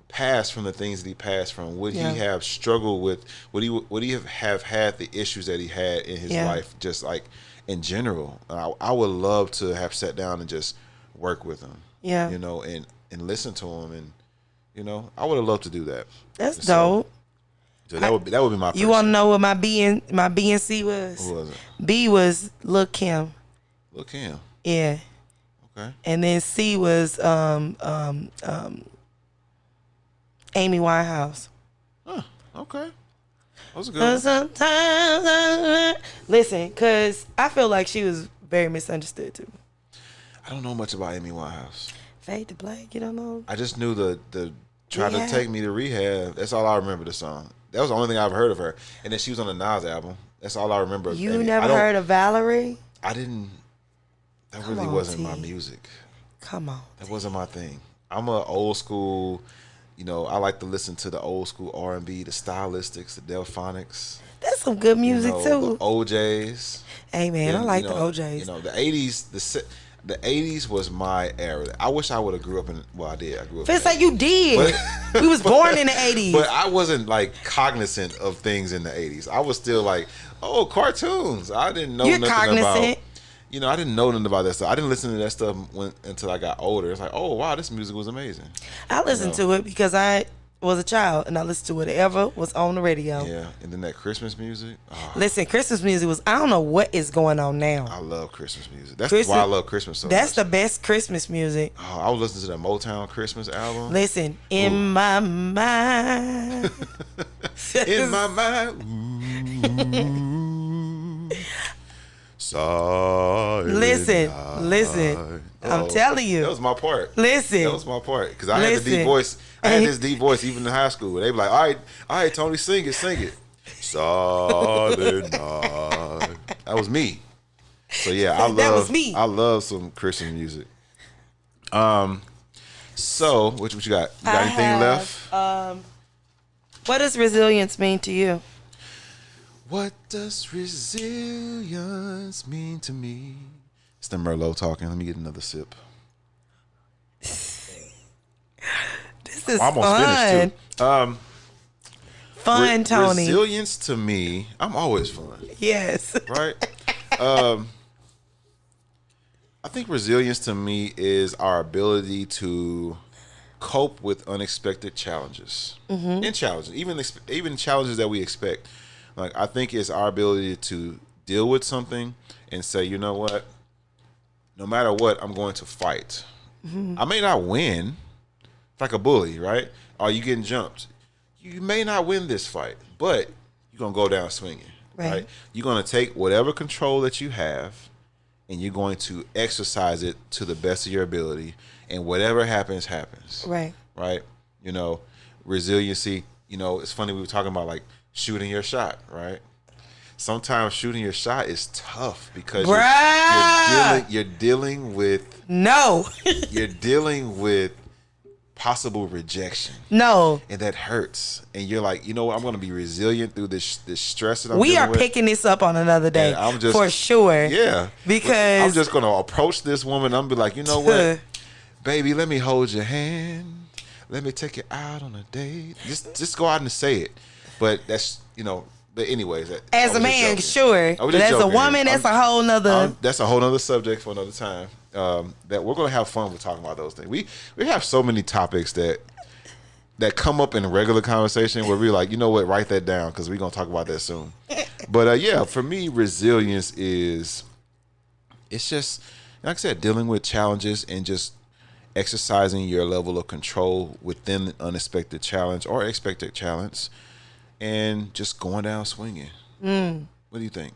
[SPEAKER 1] passed from the things that he passed from? Would he have struggled with? Would he have had the issues that he had in his life? Just like in general, I would love to have sat down and just work with him. Yeah, and listen to him, and I would have loved to do that. That's dope. So that would be my.
[SPEAKER 2] You want to know what my B and C was?
[SPEAKER 1] Who was it?
[SPEAKER 2] B was Lil' Kim.
[SPEAKER 1] Lil' Kim.
[SPEAKER 2] Yeah. Okay. And then C was Amy Winehouse.
[SPEAKER 1] Huh. Okay. That was a good one.
[SPEAKER 2] Sometimes listen, because I feel like she was very misunderstood too.
[SPEAKER 1] I don't know much about Amy Winehouse.
[SPEAKER 2] Fade to Black, you don't know?
[SPEAKER 1] I just knew the Try to
[SPEAKER 2] Rehab.
[SPEAKER 1] Take Me to Rehab. That's all I remember the song. That was the only thing I've heard of her. And then she was on the Nas album. That's all I remember.
[SPEAKER 2] You
[SPEAKER 1] Amy.
[SPEAKER 2] never heard of Valerie?
[SPEAKER 1] I didn't. That
[SPEAKER 2] Come
[SPEAKER 1] really
[SPEAKER 2] on,
[SPEAKER 1] wasn't
[SPEAKER 2] T.
[SPEAKER 1] my music.
[SPEAKER 2] Come on.
[SPEAKER 1] That wasn't my thing. I'm a old school. You know, I like to listen to the old school R&B, the Stylistics, the Delphonics.
[SPEAKER 2] That's some good music
[SPEAKER 1] you know,
[SPEAKER 2] too.
[SPEAKER 1] The OJs.
[SPEAKER 2] Hey man, I
[SPEAKER 1] And,
[SPEAKER 2] like
[SPEAKER 1] you
[SPEAKER 2] the
[SPEAKER 1] know,
[SPEAKER 2] OJs.
[SPEAKER 1] You know, the 80s. The 80s was my era. I wish I would have grew up in. Well, I did. I grew up.
[SPEAKER 2] Feels
[SPEAKER 1] in
[SPEAKER 2] like you did. We was born in the 80s.
[SPEAKER 1] But I wasn't like cognizant of things in the 80s. I was still like, oh, cartoons. I didn't know
[SPEAKER 2] You're
[SPEAKER 1] nothing
[SPEAKER 2] cognizant.
[SPEAKER 1] about. You know, I didn't know nothing about that stuff. I didn't listen to that stuff until I got older. It's like, oh wow, this music was amazing.
[SPEAKER 2] I listened to it because I was a child and I listened to whatever was on the radio.
[SPEAKER 1] Yeah, and then that Christmas music. Oh,
[SPEAKER 2] Listen, Christmas music was, I don't know what is going on now.
[SPEAKER 1] I love Christmas music. That's
[SPEAKER 2] Christmas-
[SPEAKER 1] why I love Christmas so
[SPEAKER 2] That's
[SPEAKER 1] much.
[SPEAKER 2] the best Christmas music.
[SPEAKER 1] Oh, I was listening to the Motown Christmas album.
[SPEAKER 2] Listen, in my mind.
[SPEAKER 1] In my mind. Silent
[SPEAKER 2] Listen,
[SPEAKER 1] night.
[SPEAKER 2] listen. I'm
[SPEAKER 1] Oh,
[SPEAKER 2] telling you.
[SPEAKER 1] That was my part.
[SPEAKER 2] Listen.
[SPEAKER 1] That was my part. Because I had the deep
[SPEAKER 2] Listen.
[SPEAKER 1] voice. I had this deep voice even in high school. They be like, all right, Tony, sing it. Silent night. That was me. So yeah,
[SPEAKER 2] That was me.
[SPEAKER 1] I love some Christian music. So what you got? You got anything left?
[SPEAKER 2] What does resilience mean to you?
[SPEAKER 1] What does resilience mean to me? It's the Merlot talking. Let me get another sip.
[SPEAKER 2] This is
[SPEAKER 1] I'm almost
[SPEAKER 2] fun.
[SPEAKER 1] finished too.
[SPEAKER 2] Fun, Tony.
[SPEAKER 1] Resilience to me, I'm always fun,
[SPEAKER 2] Yes.
[SPEAKER 1] right? I think resilience to me is our ability to cope with unexpected challenges and challenges, even challenges that we expect. Like I think it's our ability to deal with something and say, you know what, no matter what, I'm going to fight. I may not win, like a bully, right? Or you getting jumped. You may not win this fight, but you're gonna go down swinging, right? You're gonna take whatever control that you have, and you're going to exercise it to the best of your ability, and whatever happens, happens.
[SPEAKER 2] Right.
[SPEAKER 1] Right? You know, resiliency, you know, it's funny we were talking about like shooting your shot, right? Sometimes shooting your shot is tough because you're dealing with
[SPEAKER 2] No.
[SPEAKER 1] you're dealing with possible rejection.
[SPEAKER 2] No.
[SPEAKER 1] And that hurts. And you're like, you know what, I'm gonna be resilient through this stress that I'm
[SPEAKER 2] We
[SPEAKER 1] dealing
[SPEAKER 2] are
[SPEAKER 1] with.
[SPEAKER 2] picking this up on another day.
[SPEAKER 1] And I'm just,
[SPEAKER 2] for sure.
[SPEAKER 1] Yeah.
[SPEAKER 2] Because
[SPEAKER 1] I'm just gonna approach this woman. I'm be like, you know what, baby, let me hold your hand. Let me take you out on a date. Just go out and say it. But that's, you know, but anyways.
[SPEAKER 2] as a man, sure. But as a woman, that's a whole nother.
[SPEAKER 1] That's a whole nother subject for another time. That we're gonna have fun with talking about those things. We have so many topics that come up in regular conversation where we're like, you know what, write that down because we're gonna talk about that soon. But yeah, for me, resilience it's just, like I said, dealing with challenges and just exercising your level of control within the unexpected challenge or expected challenge, and just going down swinging. What do you think?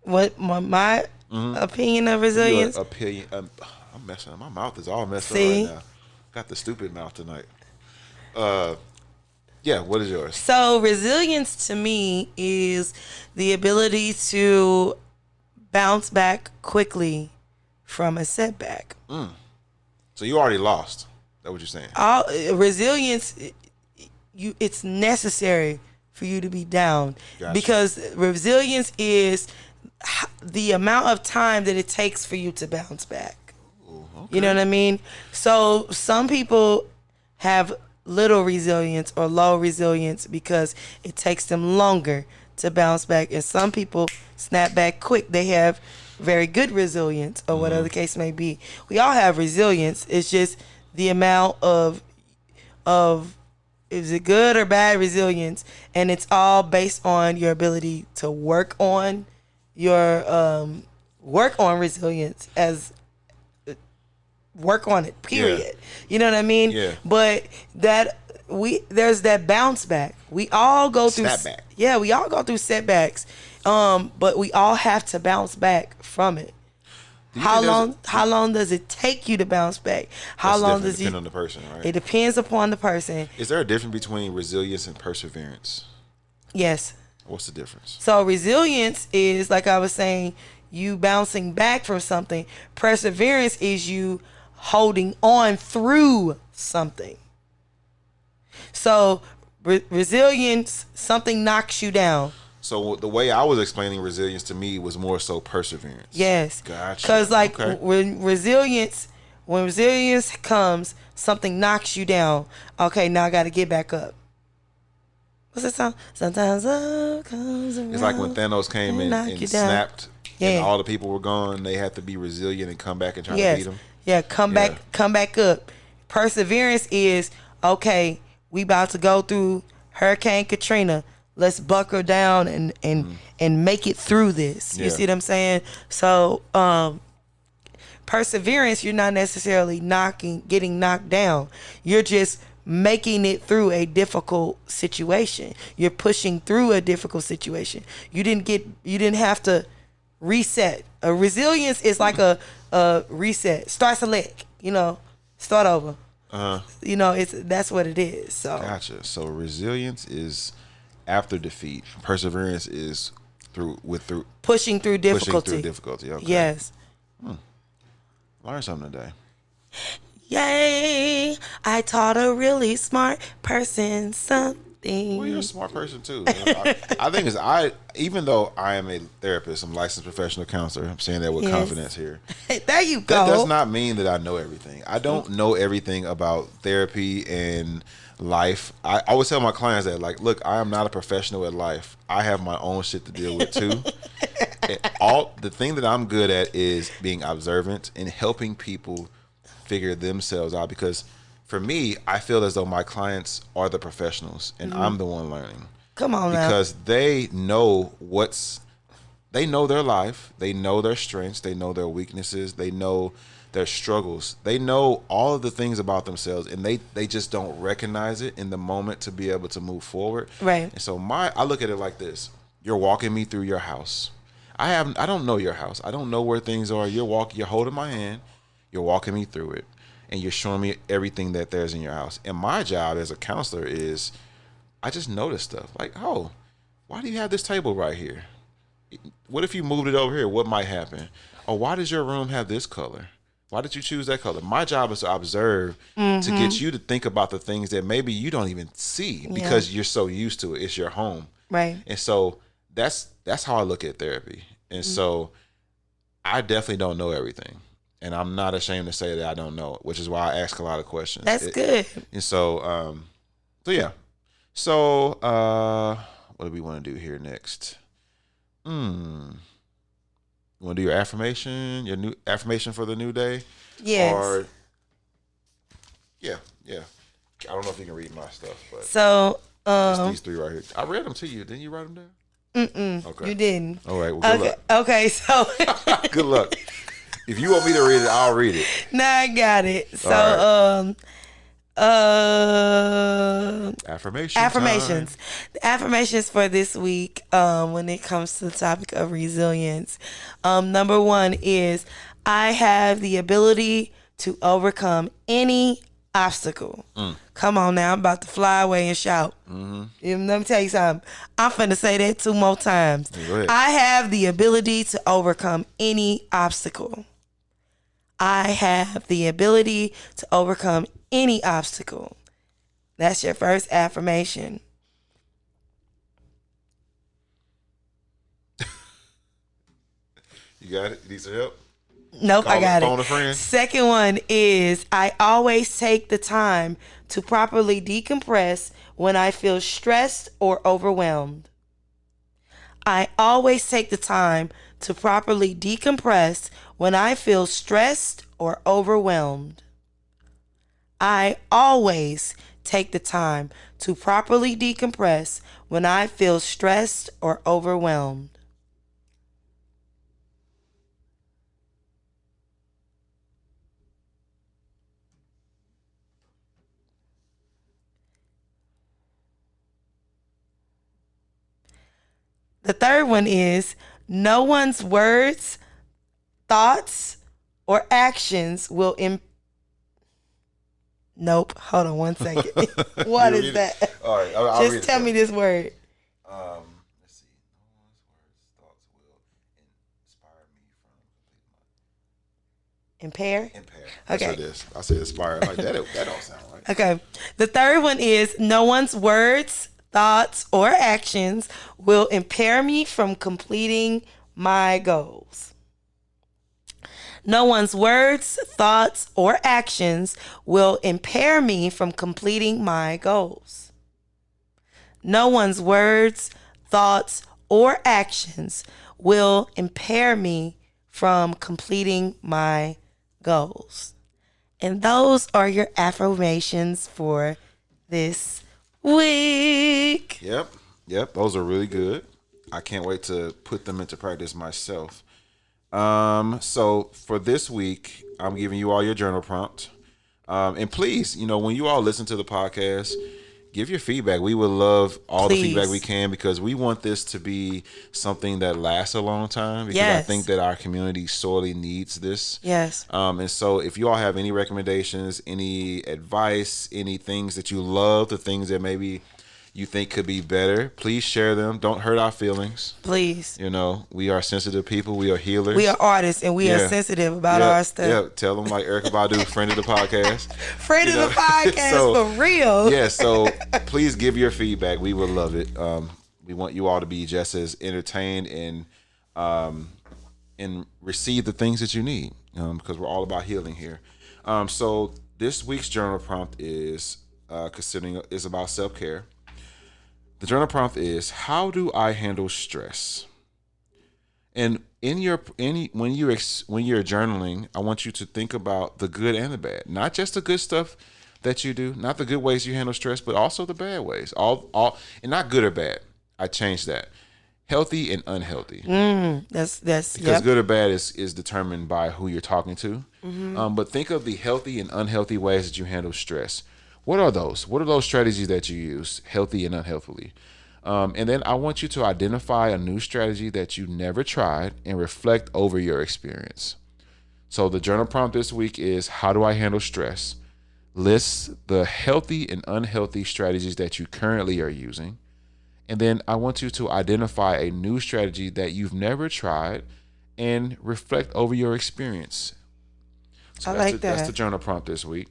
[SPEAKER 2] What my opinion of resilience?
[SPEAKER 1] Your opinion. I'm messing up. My mouth is all messed up
[SPEAKER 2] See?
[SPEAKER 1] right now. Got the stupid mouth tonight. Yeah. What is yours?
[SPEAKER 2] So resilience to me is the ability to bounce back quickly from a setback.
[SPEAKER 1] So you already lost. That's what you're saying.
[SPEAKER 2] Resilience, it's necessary for you to be down.
[SPEAKER 1] Gotcha.
[SPEAKER 2] Because resilience is the amount of time that it takes for you to bounce back.
[SPEAKER 1] Ooh, okay.
[SPEAKER 2] You know what I mean? So some people have little resilience or low resilience because it takes them longer to bounce back, and some people snap back quick. They have very good resilience, or whatever the case may be. We all have resilience. It's just the amount of is it good or bad resilience, and it's all based on your ability to work on your resilience, as work on it, period.
[SPEAKER 1] Yeah.
[SPEAKER 2] You know what I mean?
[SPEAKER 1] Yeah.
[SPEAKER 2] But that there's that bounce back. We all go through
[SPEAKER 1] Snapback.
[SPEAKER 2] Yeah, we all go through setbacks. But we all have to bounce back from it. How long does it take you to bounce back? How long does it
[SPEAKER 1] depend on the person, right?
[SPEAKER 2] It depends upon the person.
[SPEAKER 1] Is there a difference between resilience and perseverance?
[SPEAKER 2] Yes.
[SPEAKER 1] What's the difference?
[SPEAKER 2] So resilience is, like I was saying, you bouncing back from something. Perseverance is you holding on through something. So resilience, something knocks you down.
[SPEAKER 1] So the way I was explaining resilience to me was more so perseverance.
[SPEAKER 2] Yes.
[SPEAKER 1] Gotcha.
[SPEAKER 2] Because
[SPEAKER 1] Okay.
[SPEAKER 2] when resilience comes, something knocks you down. Okay, now I got to get back up. What's that song? Sometimes love comes around.
[SPEAKER 1] It's like when Thanos came in
[SPEAKER 2] knock
[SPEAKER 1] and
[SPEAKER 2] you down.
[SPEAKER 1] snapped,
[SPEAKER 2] Yeah.
[SPEAKER 1] and all the people were gone. They had to be resilient and come back and try to
[SPEAKER 2] Yes.
[SPEAKER 1] beat them.
[SPEAKER 2] Yeah, come
[SPEAKER 1] Yeah.
[SPEAKER 2] back up. Perseverance is, okay, we about to go through Hurricane Katrina. Let's buckle down and make it through this. You
[SPEAKER 1] Yeah.
[SPEAKER 2] see what I'm saying? So perseverance, you're not necessarily getting knocked down. You're just making it through a difficult situation. You're pushing through a difficult situation. You didn't have to reset. A resilience is like a reset. Start select, start over. That's what it is. So
[SPEAKER 1] Gotcha. So resilience is after defeat. Perseverance is through
[SPEAKER 2] pushing through difficulty.
[SPEAKER 1] Pushing through difficulty. Okay.
[SPEAKER 2] Yes.
[SPEAKER 1] Learn something today.
[SPEAKER 2] Yay! I taught a really smart person something.
[SPEAKER 1] Well, you're a smart person too. I think even though I am a therapist, I'm a licensed professional counselor. I'm saying that with confidence here.
[SPEAKER 2] There you go.
[SPEAKER 1] That does not mean that I know everything. I don't know everything about therapy and life. I always tell my clients that, like, look, I am not a professional at life. I have my own shit to deal with too. The thing that I'm good at is being observant and helping people figure themselves out, because for me, I feel as though my clients are the professionals and I'm the one learning.
[SPEAKER 2] Come on now.
[SPEAKER 1] Because they know they know their life, they know their strengths, they know their weaknesses, they know their struggles, they know all of the things about themselves, and they just don't recognize it in the moment to be able to move forward.
[SPEAKER 2] Right.
[SPEAKER 1] And so I look at it like this: you're walking me through your house. I don't know your house. I don't know where things are. You're holding my hand, you're walking me through it, and you're showing me everything that there's in your house. And my job as a counselor is, I just notice stuff like, oh, why do you have this table right here? What if you moved it over here? What might happen? Or why does your room have this color? Why did you choose that color? My job is to observe, to get you to think about the things that maybe you don't even see because you're so used to it. It's your home.
[SPEAKER 2] Right.
[SPEAKER 1] And so that's how I look at therapy. And so I definitely don't know everything. And I'm not ashamed to say that I don't know it, which is why I ask a lot of questions.
[SPEAKER 2] That's good.
[SPEAKER 1] And so, yeah. So, what do we want to do here next? You want to do your affirmation, your new affirmation for the new day?
[SPEAKER 2] Yes.
[SPEAKER 1] Or, yeah. I don't know if you can read my stuff, but
[SPEAKER 2] so
[SPEAKER 1] it's these three right here. I read them to you. Didn't you write them down? Okay.
[SPEAKER 2] You didn't.
[SPEAKER 1] All right. Well, good luck.
[SPEAKER 2] Okay. So
[SPEAKER 1] Good luck. If you want me to read it, I'll read it.
[SPEAKER 2] now I got it. So
[SPEAKER 1] affirmations.
[SPEAKER 2] The affirmations for this week, when it comes to the topic of resilience, number 1 is, I have the ability to overcome any obstacle. Come on now, I'm about to fly away and shout. Let me tell you something. I'm finna say that 2 more times.
[SPEAKER 1] Go ahead.
[SPEAKER 2] I have the ability to overcome any obstacle. I have the ability to overcome any obstacle. That's your first affirmation.
[SPEAKER 1] You got it? You need some help?
[SPEAKER 2] Nope, I got
[SPEAKER 1] phone
[SPEAKER 2] it.
[SPEAKER 1] a friend.
[SPEAKER 2] Second one is, I always take the time to properly decompress when I feel stressed or overwhelmed. I always take the time to properly decompress when I feel stressed or overwhelmed. I always take the time to properly decompress when I feel stressed or overwhelmed. The third one is no one's words, thoughts, or actions will Nope. Hold on one second. What is that?
[SPEAKER 1] All right, I'll read it.
[SPEAKER 2] Just tell me this word.
[SPEAKER 1] Let's see. No one's words, thoughts will inspire me from
[SPEAKER 2] Impair?
[SPEAKER 1] impair.
[SPEAKER 2] Okay.
[SPEAKER 1] That's what it is. I said inspire. I'm like, that don't sound right.
[SPEAKER 2] Okay. The third one is no one's words, thoughts, or actions will impair me from completing my goals. No one's words, thoughts, or actions will impair me from completing my goals. No one's words, thoughts, or actions will impair me from completing my goals. And those are your affirmations for this week.
[SPEAKER 1] Yep. Those are really good. I can't wait to put them into practice myself. So for this week, I'm giving you all your journal prompt. And please, when you all listen to the podcast, give your feedback. We would love all the feedback we can because we want this to be something that lasts a long time because I think that our community sorely needs this.
[SPEAKER 2] Yes.
[SPEAKER 1] And so if you all have any recommendations, any advice, any things that you love, the things that maybe you think could be better, please share them. Don't hurt our feelings.
[SPEAKER 2] Please.
[SPEAKER 1] We are sensitive people. We are healers.
[SPEAKER 2] We are artists and we are sensitive about our stuff.
[SPEAKER 1] Yeah, tell them like Erykah Badu, friend of the podcast.
[SPEAKER 2] Friend of the podcast, for real.
[SPEAKER 1] Yeah, so please give your feedback. We would love it. We want you all to be just as entertained and receive the things that you need because we're all about healing here. So this week's journal prompt is about self-care. The journal prompt is, how do I handle stress? And when you're journaling, I want you to think about the good and the bad, not just the good stuff that you do, not the good ways you handle stress, but also the bad ways. All and not good or bad. I changed that. Healthy and unhealthy.
[SPEAKER 2] That's
[SPEAKER 1] because good or bad is determined by who you're talking to. Mm-hmm. But think of the healthy and unhealthy ways that you handle stress. What are those? What are those strategies that you use, healthy and unhealthily? And then I want you to identify a new strategy that you never tried and reflect over your experience. So the journal prompt this week is, how do I handle stress? List the healthy and unhealthy strategies that you currently are using. And then I want you to identify a new strategy that you've never tried and reflect over your experience. So that's the journal prompt this week.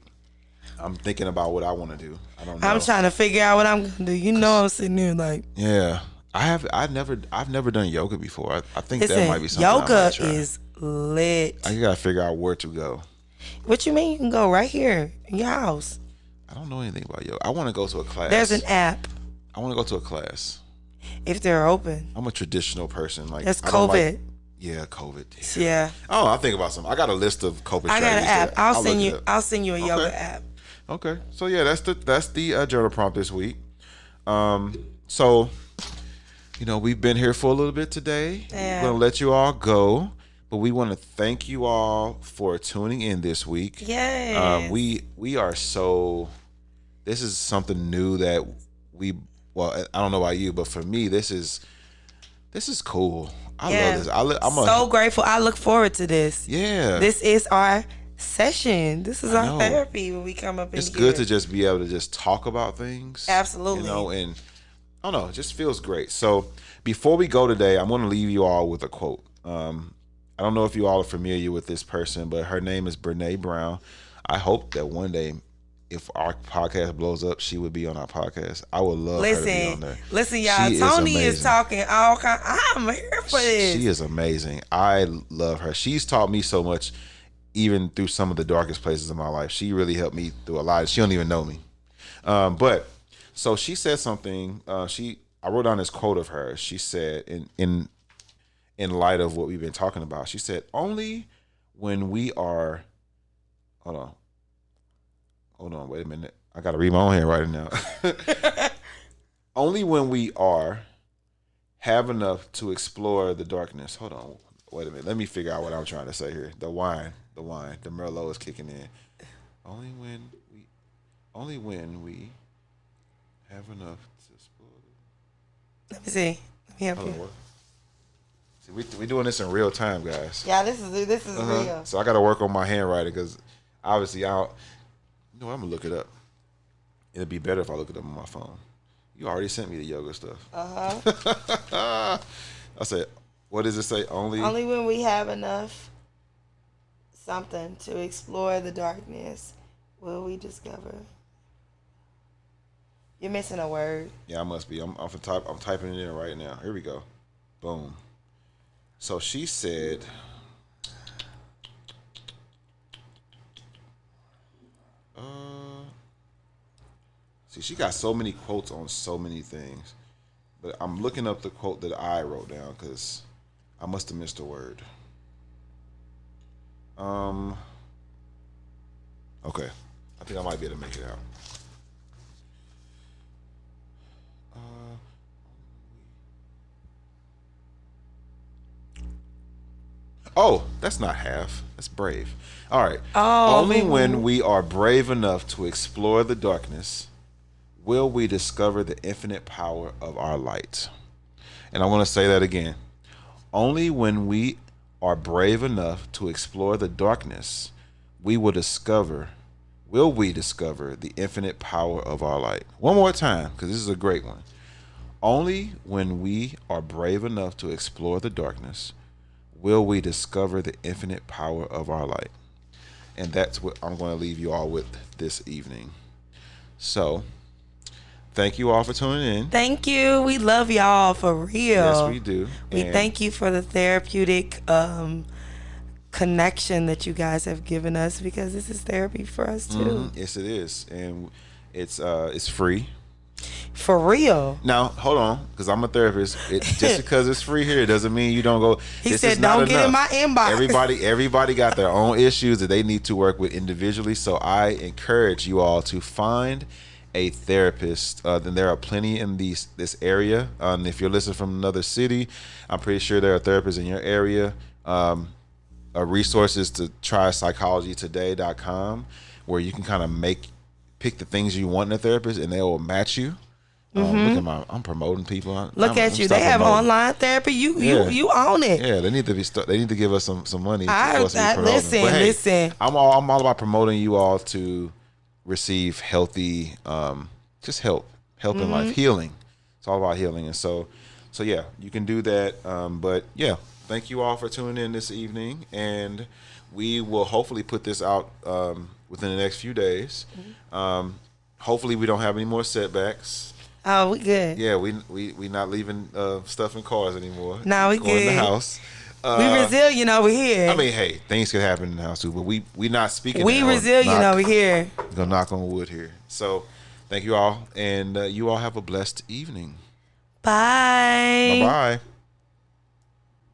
[SPEAKER 1] I'm thinking about what I want to do. I don't know.
[SPEAKER 2] I'm trying to figure out what I'm gonna do. I'm sitting there like,
[SPEAKER 1] yeah. I've never done yoga before. I think that might be something.
[SPEAKER 2] Yoga is lit.
[SPEAKER 1] I gotta figure out where to go.
[SPEAKER 2] What you mean? You can go right here in your house.
[SPEAKER 1] I don't know anything about yoga. I want to go to a class.
[SPEAKER 2] There's an app.
[SPEAKER 1] I want to go to a class.
[SPEAKER 2] If they're open.
[SPEAKER 1] I'm a traditional person. Like,
[SPEAKER 2] that's COVID.
[SPEAKER 1] COVID.
[SPEAKER 2] Yeah.
[SPEAKER 1] Oh, I'll think about something. I got a list of COVID strategies.
[SPEAKER 2] I got an app. I'll send you a yoga app.
[SPEAKER 1] Okay. So yeah, that's the journal prompt this week. So we've been here for a little bit today.
[SPEAKER 2] Yeah.
[SPEAKER 1] We're gonna let you all go, but we want to thank you all for tuning in this week.
[SPEAKER 2] Yes.
[SPEAKER 1] We are so. This is something new that I don't know about you, but for me, this is cool. I love this. I'm
[SPEAKER 2] so grateful. I look forward to this.
[SPEAKER 1] Yeah.
[SPEAKER 2] This is our session. This is our therapy when we come up in
[SPEAKER 1] It's good to just be able to just talk about things.
[SPEAKER 2] Absolutely.
[SPEAKER 1] And I don't know, it just feels great. So before we go today, I'm going to leave you all with a quote. I don't know if you all are familiar with this person, but her name is Brene Brown. I hope that one day, if our podcast blows up, she would be on our podcast. I would love her to be on there.
[SPEAKER 2] Listen, y'all. Tony is talking all kind. I'm here for this.
[SPEAKER 1] She is amazing. I love her. She's taught me so much, even through some of the darkest places in my life. She really helped me through a lot. She don't even know me. But so she said something. I wrote down this quote of hers. She said, in light of what we've been talking about, she said, only when we are, hold on, wait a minute. I got to read my own handwriting now. Only when we have enough to explore the darkness. Hold on. Wait a minute. Let me figure out what I'm trying to say here. The wine, the Merlot is kicking in. Only when we have enough to explore.
[SPEAKER 2] Let me see. Let me help you.
[SPEAKER 1] See, we doing this in real time, guys.
[SPEAKER 2] Yeah, this is real.
[SPEAKER 1] So I got to work on my handwriting because obviously I don't. You know, I'm gonna look it up. It'd be better if I look it up on my phone. You already sent me the yoga stuff. I said, what does it say? Only
[SPEAKER 2] when we have enough something to explore the darkness will we discover. You're missing a word.
[SPEAKER 1] Yeah, I must be. I'm typing it in right now. Here we go. Boom. So she said, see, she got so many quotes on so many things. But I'm looking up the quote that I wrote down because I must have missed a word. Okay. I think I might be able to make it out. Oh, that's not half. That's brave. All right.
[SPEAKER 2] Oh.
[SPEAKER 1] Only when we are brave enough to explore the darkness will we discover the infinite power of our light. And I want to say that again. Only when we are brave enough to explore the darkness, will we discover the infinite power of our light. One more time, because this is a great one. Only when we are brave enough to explore the darkness, will we discover the infinite power of our light. And that's what I'm going to leave you all with this evening. So, thank you all for tuning in.
[SPEAKER 2] Thank you. We love y'all for real.
[SPEAKER 1] Yes, we do.
[SPEAKER 2] We thank you for the therapeutic connection that you guys have given us, because this is therapy for us too.
[SPEAKER 1] Mm-hmm. Yes, it is. And it's free.
[SPEAKER 2] For real.
[SPEAKER 1] Now, hold on, because I'm a therapist. Just because it's free here, it doesn't mean you don't go.
[SPEAKER 2] He said, "Don't get in my inbox."
[SPEAKER 1] Everybody got their own issues that they need to work with individually. So I encourage you all to find a therapist. Then there are plenty in this area. And if you're listening from another city, I'm pretty sure there are therapists in your area. Resources to try psychologytoday.com, where you can kind of pick the things you want in a therapist, and they will match you. Look at I'm promoting people.
[SPEAKER 2] Look at you. They have online therapy. You own it.
[SPEAKER 1] Yeah, they need to give us some money.
[SPEAKER 2] Listen.
[SPEAKER 1] I'm all about promoting you all to receive healthy, just help in life, healing. It's all about healing, and so yeah, you can do that. But yeah, thank you all for tuning in this evening, and we will hopefully put this out within the next few days. Hopefully, we don't have any more setbacks.
[SPEAKER 2] Oh, we good.
[SPEAKER 1] Yeah, we not leaving stuff in cars anymore.
[SPEAKER 2] No, we
[SPEAKER 1] going
[SPEAKER 2] good.
[SPEAKER 1] in the house.
[SPEAKER 2] We resilient over here.
[SPEAKER 1] I mean, hey, things can happen in the house too, but we not speaking.
[SPEAKER 2] We resilient over here.
[SPEAKER 1] We're gonna knock on wood here. So, thank you all, and you all have a blessed evening.
[SPEAKER 2] Bye.
[SPEAKER 1] Bye.